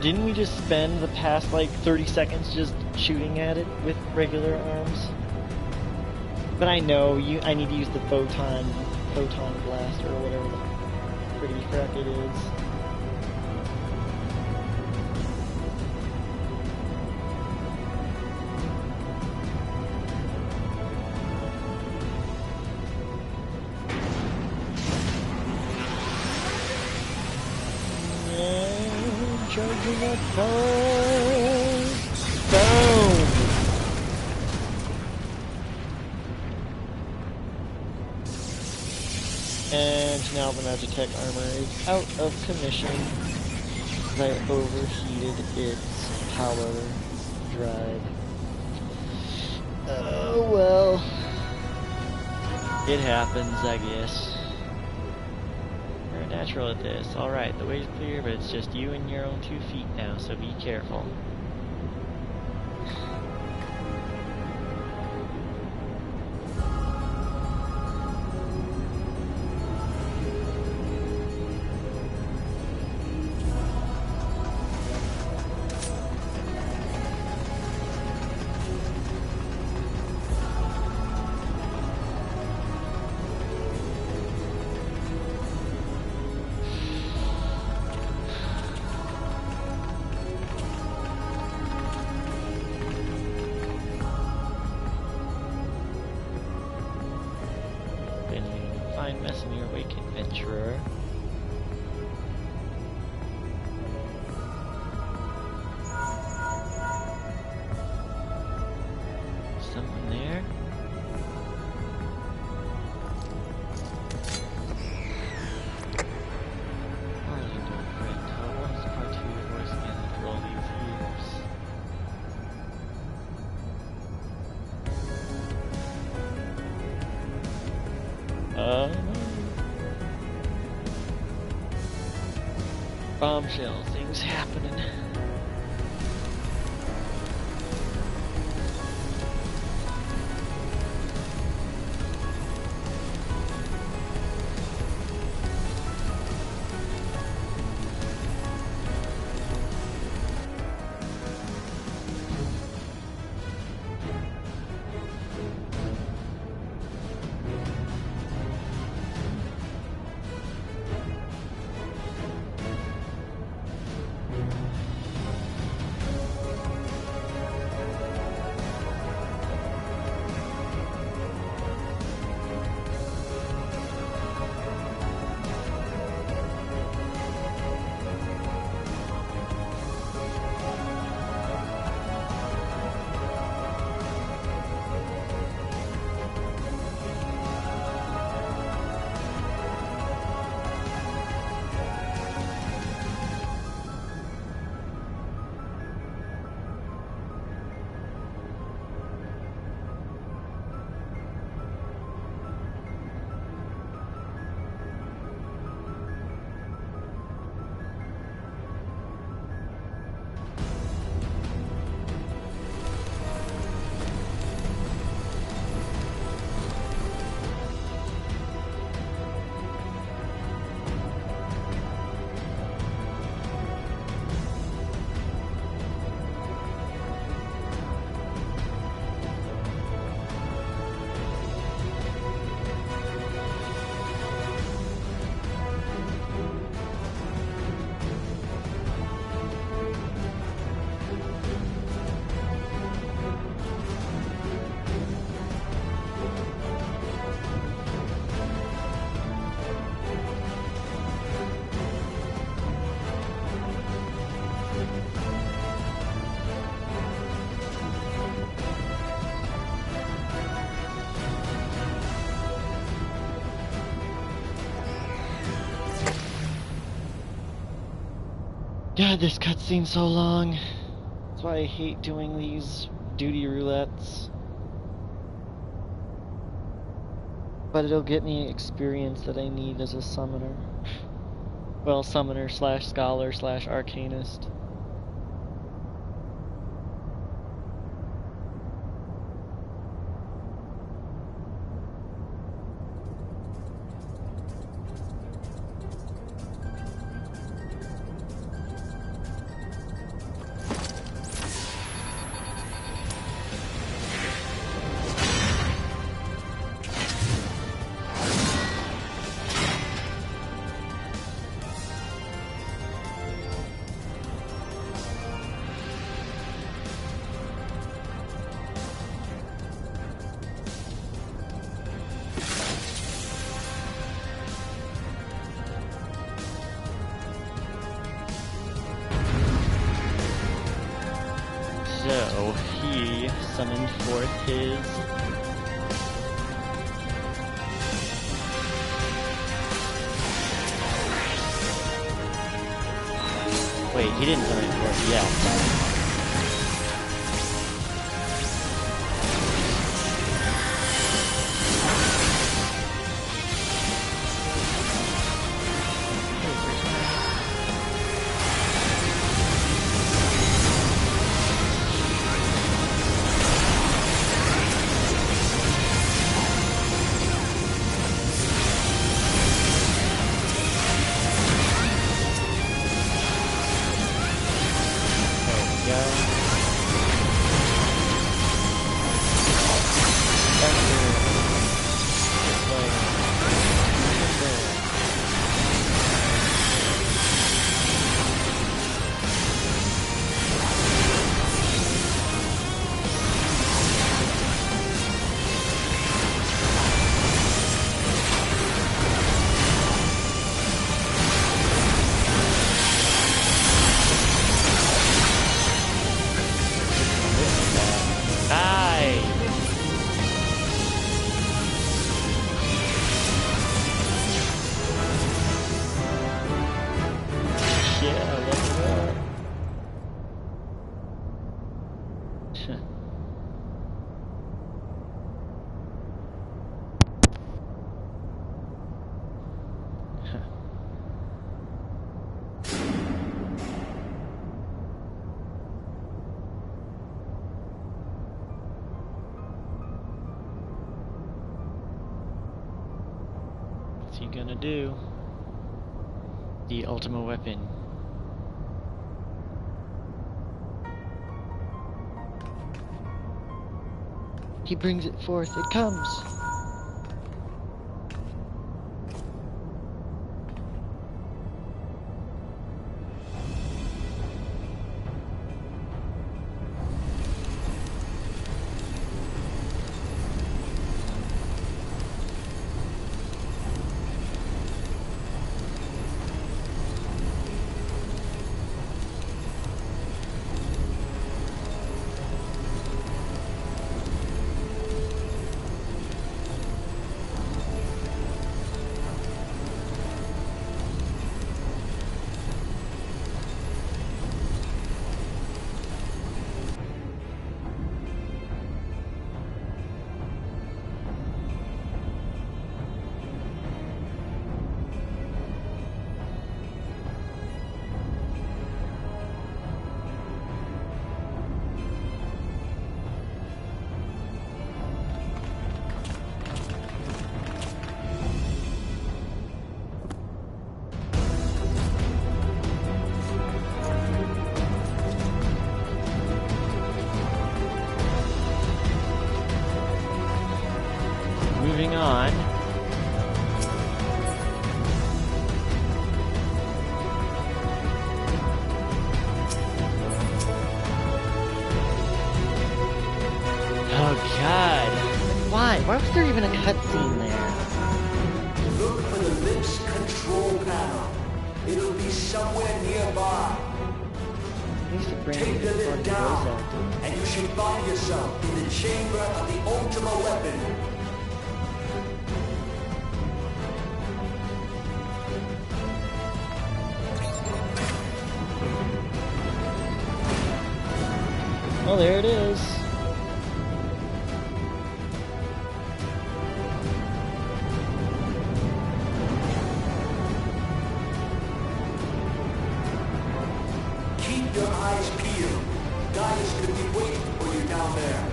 Didn't we just spend the past like 30 seconds just shooting at it with regular arms? But I know I need to use the photon blaster or whatever the pretty crap it is. Charging up power! Boom! And now the Magitech armor is out of commission because I overheated its power drive. Oh well. It happens, I guess. Natural at this. Alright, the way's clear, but it's just you and your own 2 feet now, so be careful. Mess in your wake, adventurer. Someone there? Arlindo, friend, how long is part 2 of your voice again after all these years? Bombshell, things happening. God, this cutscene's so long. That's why I hate doing these duty roulettes. But it'll get me experience that I need as a summoner. Well, summoner slash scholar slash arcanist. So, he summoned forth his... Wait, he didn't summon it forth yet. What's he gonna do? The ultimate weapon. He brings it forth, it comes! Moving on. Oh god. Why? Why was there even a cutscene there? Look for the lift's control panel. It'll be somewhere nearby. Take the lift down, and you should find yourself in the chamber of the ultimate weapon. Oh, there it is. Keep your eyes peeled. Guys could be waiting for you down there.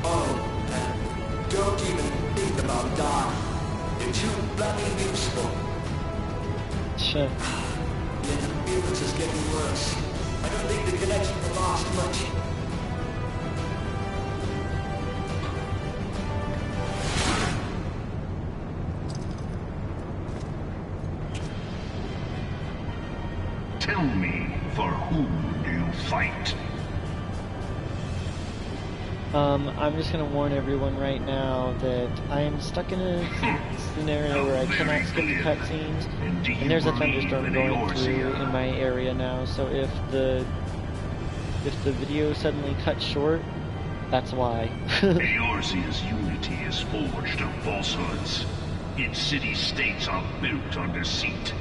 Oh, and don't even think about dying. You're too bloody useful. Sure. The interference is getting worse. I don't think the connection will last much. Tell me, for whom do you fight? I'm just gonna warn everyone right now that I am stuck in a scenario where I cannot skip the cutscenes, and there's a thunderstorm going through in my area now, so if the if the video suddenly cut short, that's why. Eorzea's unity is forged of falsehoods. Its city-states are built on deceit,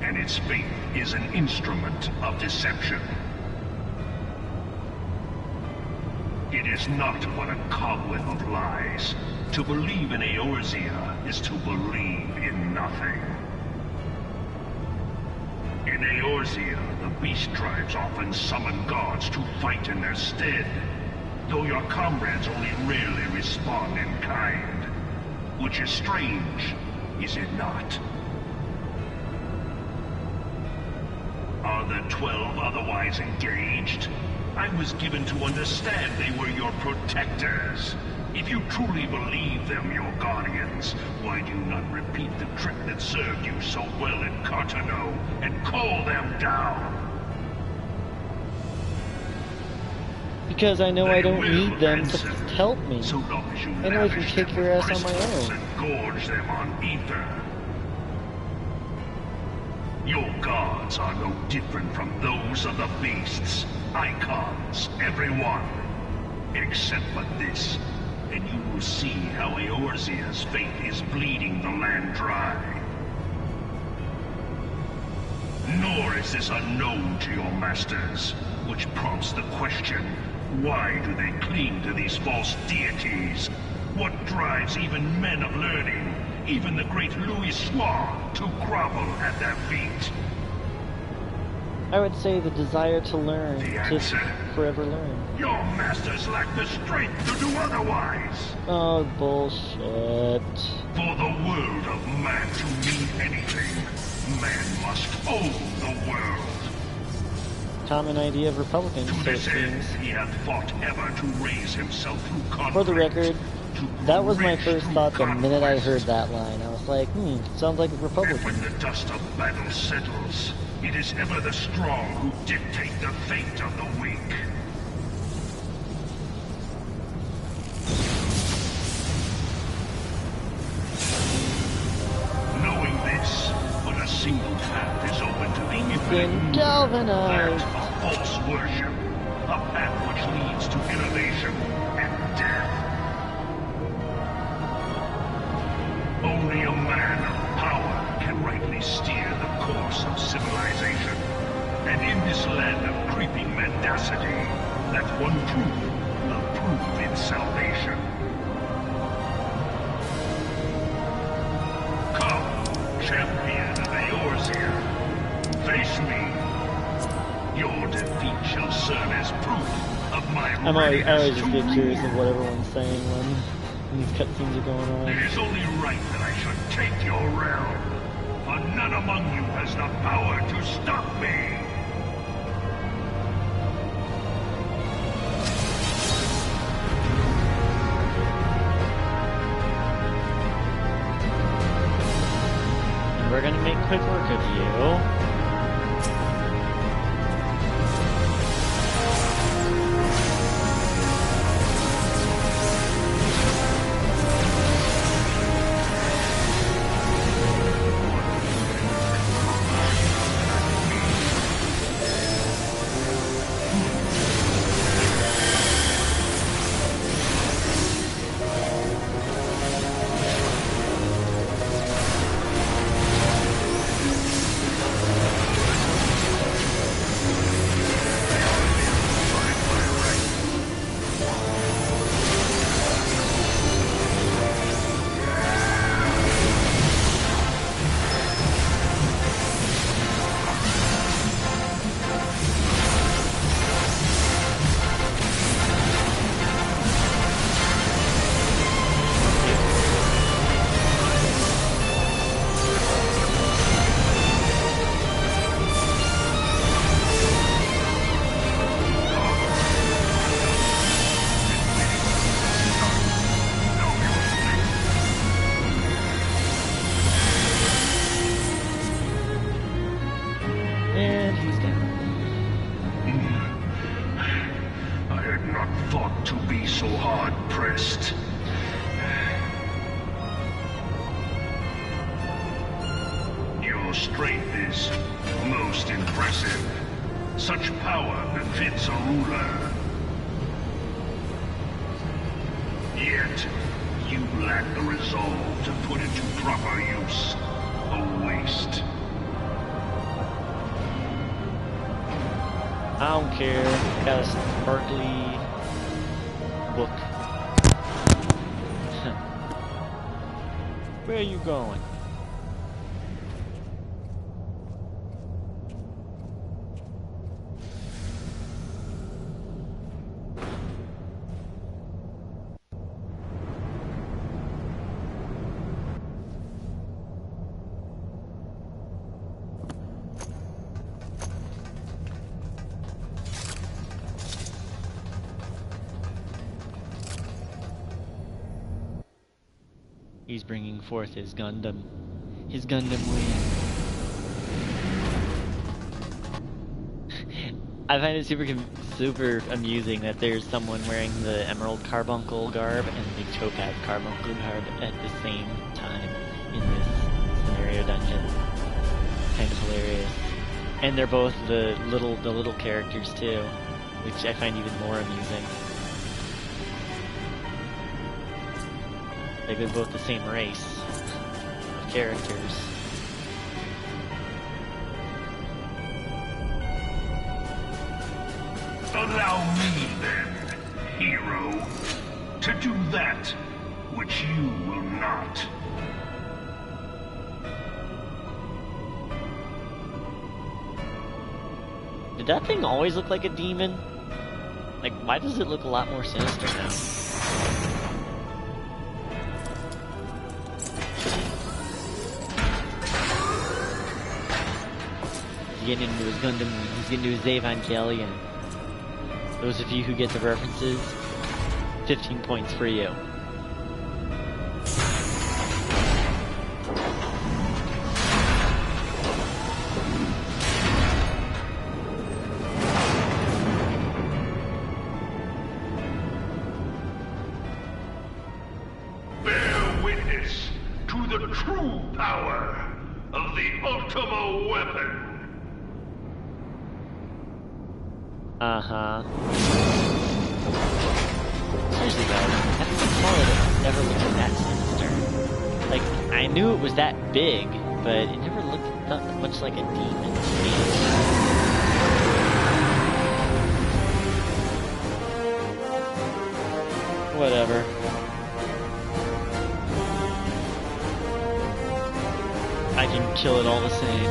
and its faith is an instrument of deception. It is not but a cobweb of lies. To believe in Eorzea is to believe in nothing. In Eorzea, the beast tribes often summon gods to fight in their stead, though your comrades only rarely respond in kind. Which is strange, is it not? Are the 12 otherwise engaged? I was given to understand they were your protectors. If you truly believe them your guardians, why do you not repeat the trick that served you so well in Cartano and call them down? Because I know They I don't will need them to answer, help me. so long as you I know I can lavish kick them your with ass on my crystals own. and gorge them on ether. Your gods are no different from those of the beasts. Icons, everyone. Except for this, and you will see how Eorzea's faith is bleeding the land dry. Nor is this unknown to your masters, which prompts the question, why do they cling to these false deities? What drives even men of learning, even the great Louis Soir, to grovel at their feet? I would say the desire to learn, The to answer? forever learn. Your masters lack the strength to do otherwise. Oh, bullshit. For the world of man to mean anything, man must own the world. Common idea of Republicans, To so it this end, seems. he hath fought ever to raise himself through conflict. For the record, to that was my rich first through thought the minute I conquest. heard that line. I was like, sounds like a And Republican. when the dust of battle settles, it is ever the strong who dictate the fate of the weak. Knowing this, but a single path is open to the infinite Been moon, galvanized. that of false worship, a path which leads to innovation and death. Only a man of power can rightly steer the course of civilization. And in this land of creeping mendacity, that one truth will prove its salvation. Come, champion of Eorzea, face me. Your defeat shall serve as proof of my I always readiness just to get curious rule. of what everyone's saying when these cutscenes are going on. It is only right that I should take your realm, for none among you has the power to stop me. And we're gonna make quick work of you. And he's down. I had not thought to be so hard-pressed. strength is most impressive. Such power befits a ruler. Yet, you lack the resolve to put it to proper use. A waste. I don't care. Got a sparkly book. Where are you going? He's bringing forth his Gundam. His Gundam wing. I find it super amusing that there's someone wearing the Emerald Carbuncle garb and the Topaz Carbuncle garb at the same time in this scenario dungeon. Kind of hilarious. And they're both the little characters too, which I find even more amusing. Like they're both the same race of characters. Allow me then, hero, to do that which you will not. Did that thing always look like a demon? Like, why does it look a lot more sinister now? He's getting into his Gundam, he's getting into his Evangelion. Those of you who get the references, 15 points for you. Bear witness to the true power of the Ultima weapon. Uh-huh. Seriously though, that solid never looked that sinister. Like, I knew it was that big, but it never looked that much like a demon to me. Whatever. I can kill it all the same.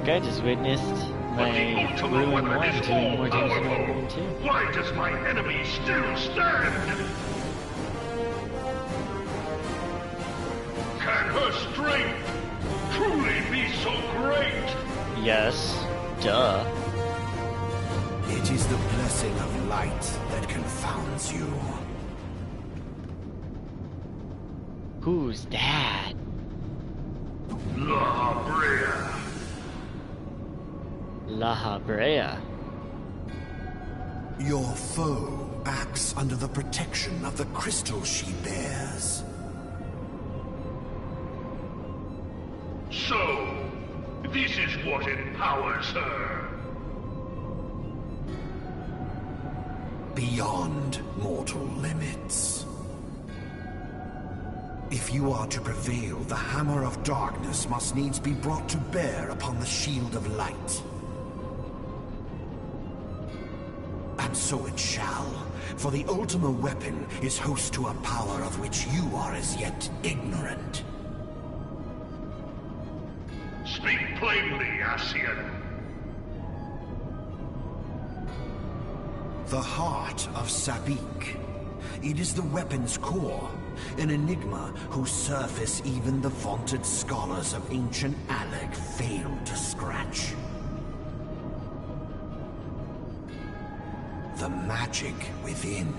Heck, I just witnessed But my the Ultima Ruin weapon 1 is doing all more damage than my powerful. Ruin 2. Why does my enemy still stand? Can her strength truly be so great? Yes, duh. It is the blessing of light that confounds you. Who's that? La Brea. La Habrea. Your foe acts under the protection of the crystal she bears. So, this is what empowers her. Beyond mortal limits. If you are to prevail, the hammer of darkness must needs be brought to bear upon the shield of light. And so it shall, for the Ultima weapon is host to a power of which you are as yet ignorant. Speak plainly, Ascian. The heart of Sabik. It is the weapon's core, an enigma whose surface even the vaunted scholars of ancient Alec failed to scratch. The magic within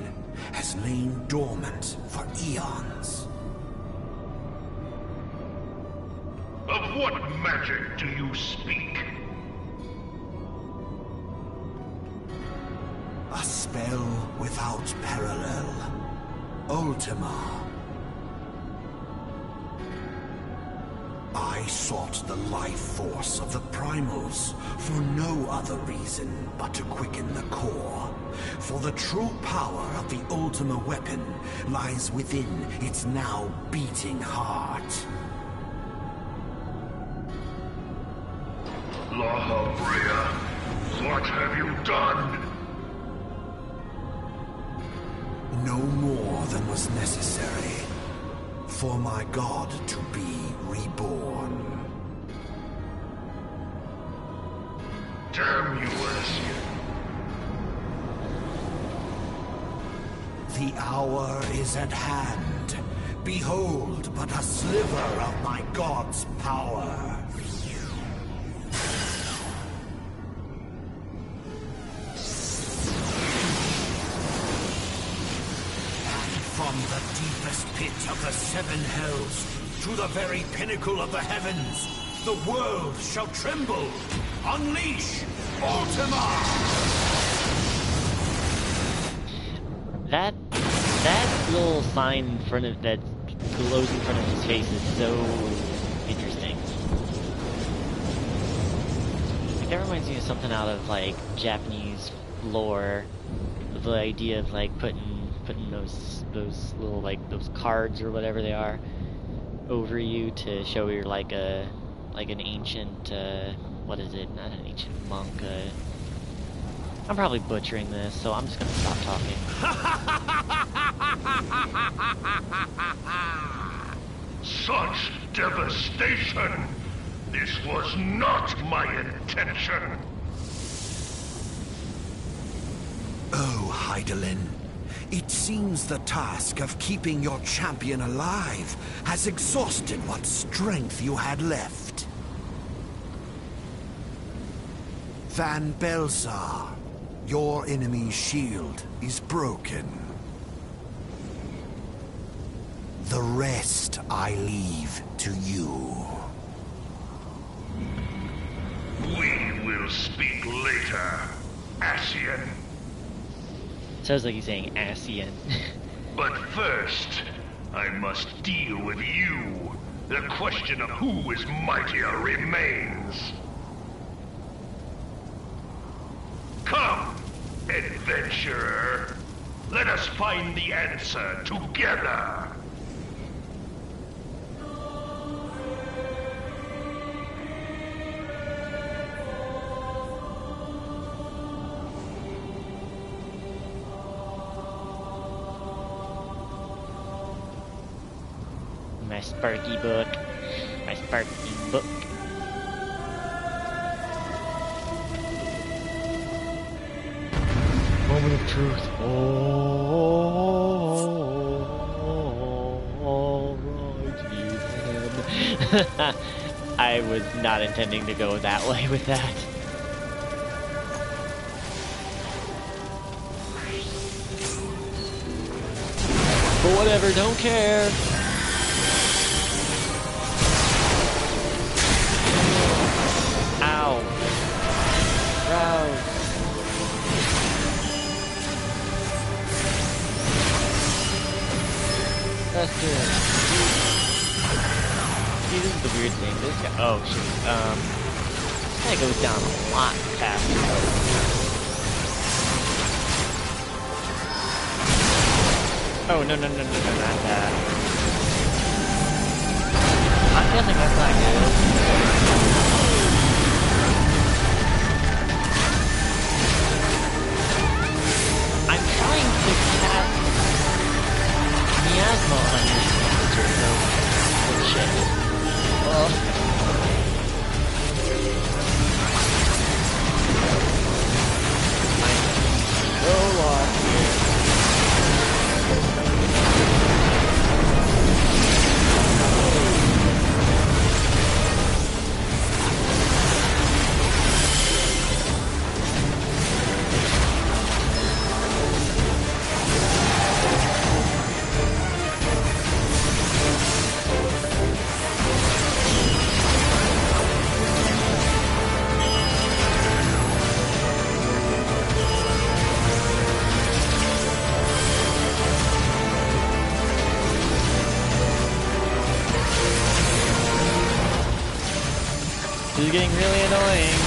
has lain dormant for eons. Of what magic do you speak? A spell without parallel. Ultima. I sought the life force of the primals for no other reason but to quicken the core. For the true power of the Ultima weapon lies within its now beating heart. La Brea, what have you done? No more than was necessary for my god to be reborn. Damn you, Ascian. The hour is at hand. Behold but a sliver of my god's power. From the deepest pit of the seven hells to the very pinnacle of the heavens, the world shall tremble. Unleash Ultima! That little sign in front of that glows in front of his face is so interesting. Like, that reminds me of something out of like Japanese lore. The idea of like putting those little like those cards or whatever they are over you to show you're like an ancient what is it? Not an ancient monk. I'm probably butchering this, so I'm just gonna stop talking. Such devastation! This was not my intention! Oh, Heidelin. It seems the task of keeping your champion alive has exhausted what strength you had left. Van Belsar, your enemy's shield is broken. The rest I leave to you. We will speak later, Ascian. Sounds like he's saying Ascian. But first, I must deal with you. The question of who is mightier remains. Come, adventurer. Let us find the answer together. My Sparky book. My Sparky book. moment of truth. All right, Ethan. I was not intending to go that way with that. But whatever, don't care. Ow. Rouse. That's good. See, this is the weird thing. This guy. Oh, shoot. This guy goes down a lot faster. Oh, no, not that. I'm guessing that's not good. I'm trying to cast miasma on this monster, so... Oh, shit. Well... I'm so lost here. This is getting really annoying.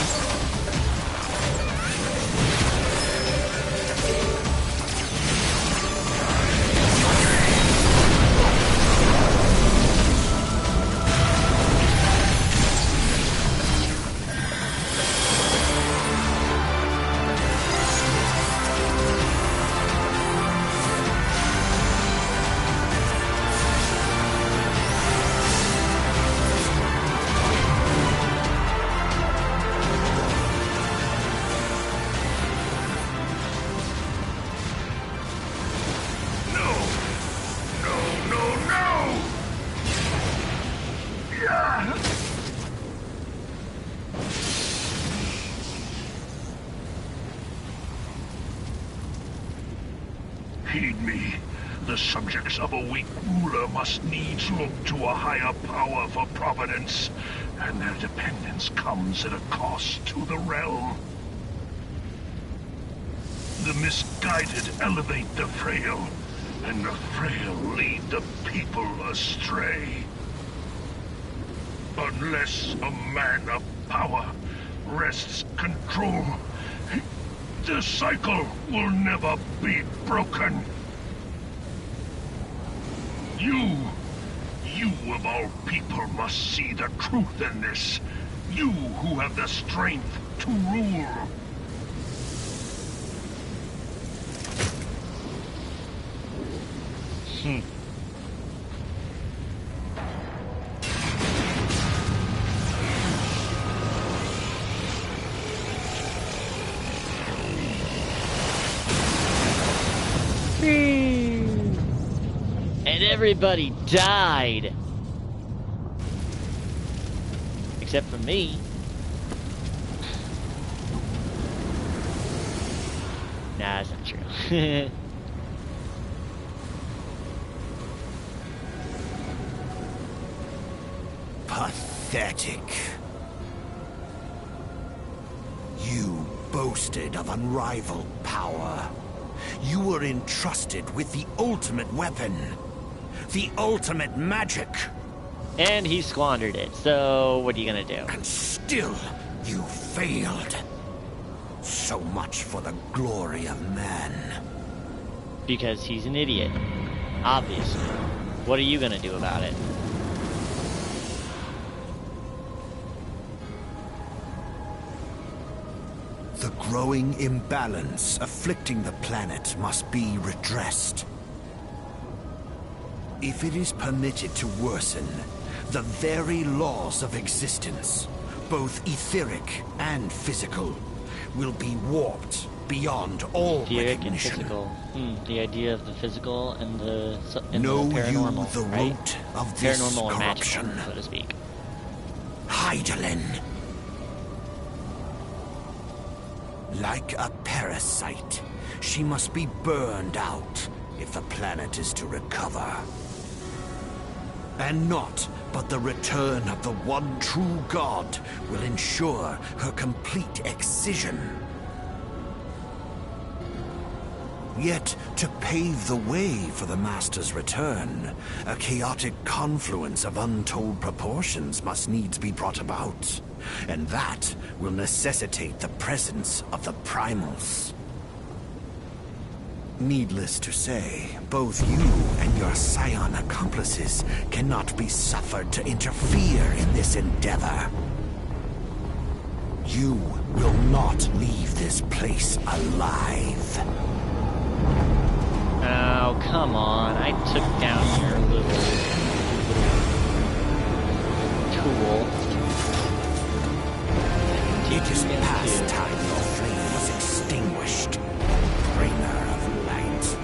Heed me. The subjects of a weak ruler must needs look to a higher power for providence, and their dependence comes at a cost to the realm. The misguided elevate the frail, and the frail lead the people astray. Unless a man of power wrests control, the cycle will never be broken. You of all people must see the truth in this. You who have the strength to rule. And everybody died. Except for me. Nah, that's not true. Pathetic. You boasted of unrivaled power. You were entrusted with the ultimate weapon. The ultimate magic. And he squandered it, so what are you gonna do? And still, you failed. So much for the glory of man. Because he's an idiot. Obviously. What are you gonna do about it? The growing imbalance afflicting the planet must be redressed. If it is permitted to worsen, the very laws of existence, both etheric and physical, will be warped beyond all Etheric and recognition. physical. The idea of the physical and the Know you paranormal, the right? root of this Paranormal and magical, corruption? so to speak. Hydaelyn. Like a parasite, she must be burned out if the planet is to recover. And not but the return of the one true god will ensure her complete excision. Yet, to pave the way for the Master's return, a chaotic confluence of untold proportions must needs be brought about. And that will necessitate the presence of the Primals. Needless to say, both you and your Scion accomplices cannot be suffered to interfere in this endeavor. You will not leave this place alive. Oh, come on. I took down your little tool. It is past time your flame was extinguished. Bringer of light.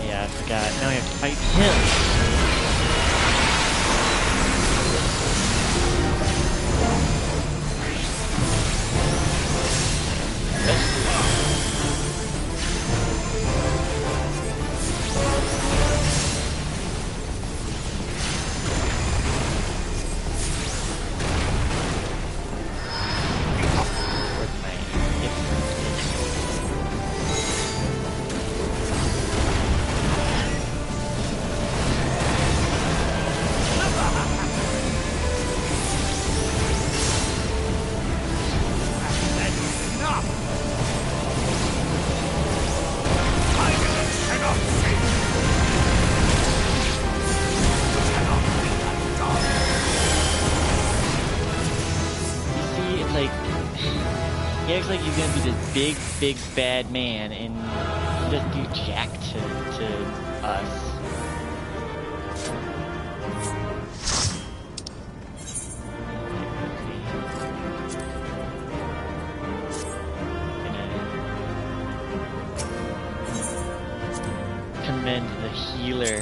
Yeah, I forgot. Now we have to fight him. He acts like he's gonna be this big bad man, and he doesn't do jack to us. Gonna commend the healer,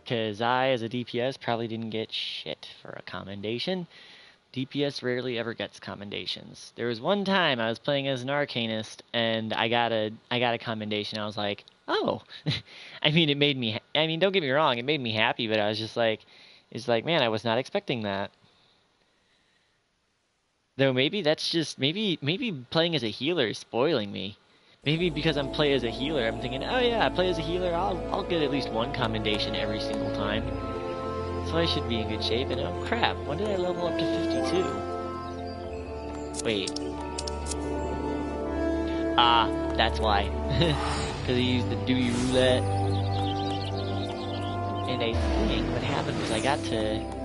because I, as a DPS, probably didn't get shit for a commendation. DPS rarely ever gets commendations. There was one time I was playing as an Arcanist and I got a commendation. I was like, oh. I mean, it made me, don't get me wrong, it made me happy, but I was just like, it's like, man, I was not expecting that. Though maybe that's just, maybe playing as a healer is spoiling me. Maybe because I'm playing as a healer, I'm thinking, oh yeah, I play as a healer, I'll get at least one commendation every single time. So I should be in good shape, and oh crap, when did I level up to 52? Wait. Ah, that's why. Because I used the Dewey Roulette. And I think what happened was I got to...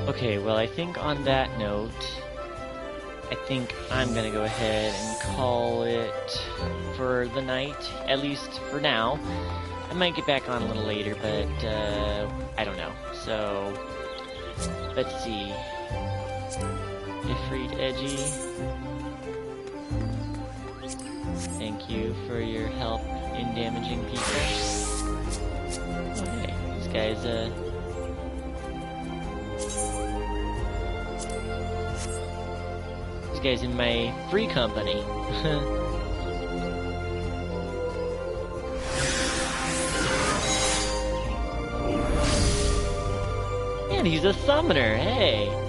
Okay, well, I think on that note, I think I'm gonna go ahead and call it for the night, at least for now. I might get back on a little later, but, I don't know. So, let's see. Ifrit Edgy, thank you for your help in damaging people. Oh, hey, this guy's, guy's in my free company. And he's a summoner, hey!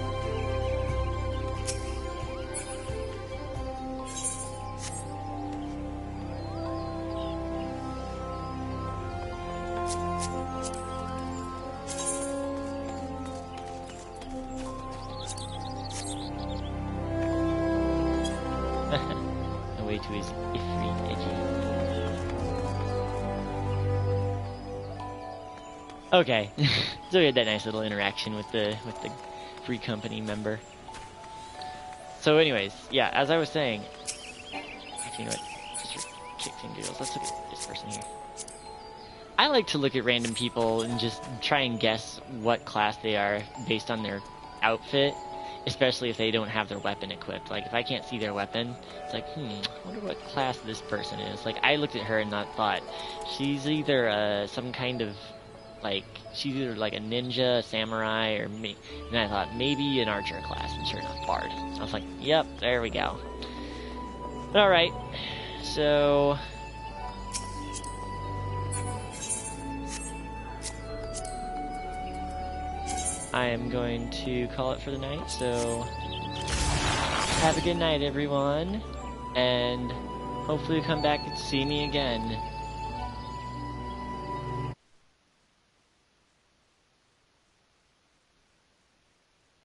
Away to his Ifrit edgy. Okay, so we had that nice little interaction with the free company member. So, anyways, yeah, as I was saying, actually, you know what? Just for kicks and giggles, let's look at this person here. I like to look at random people and just try and guess what class they are based on their outfit. Especially if they don't have their weapon equipped. Like, if I can't see their weapon, it's like, I wonder what class this person is. Like, I looked at her and thought, she's either some kind of, like, she's either like a ninja, a samurai, or me. And I thought, maybe an archer class, and sure enough, bard. So I was like, yep, there we go. Alright, so... I am going to call it for the night, so have a good night, everyone, and hopefully you'll come back and see me again.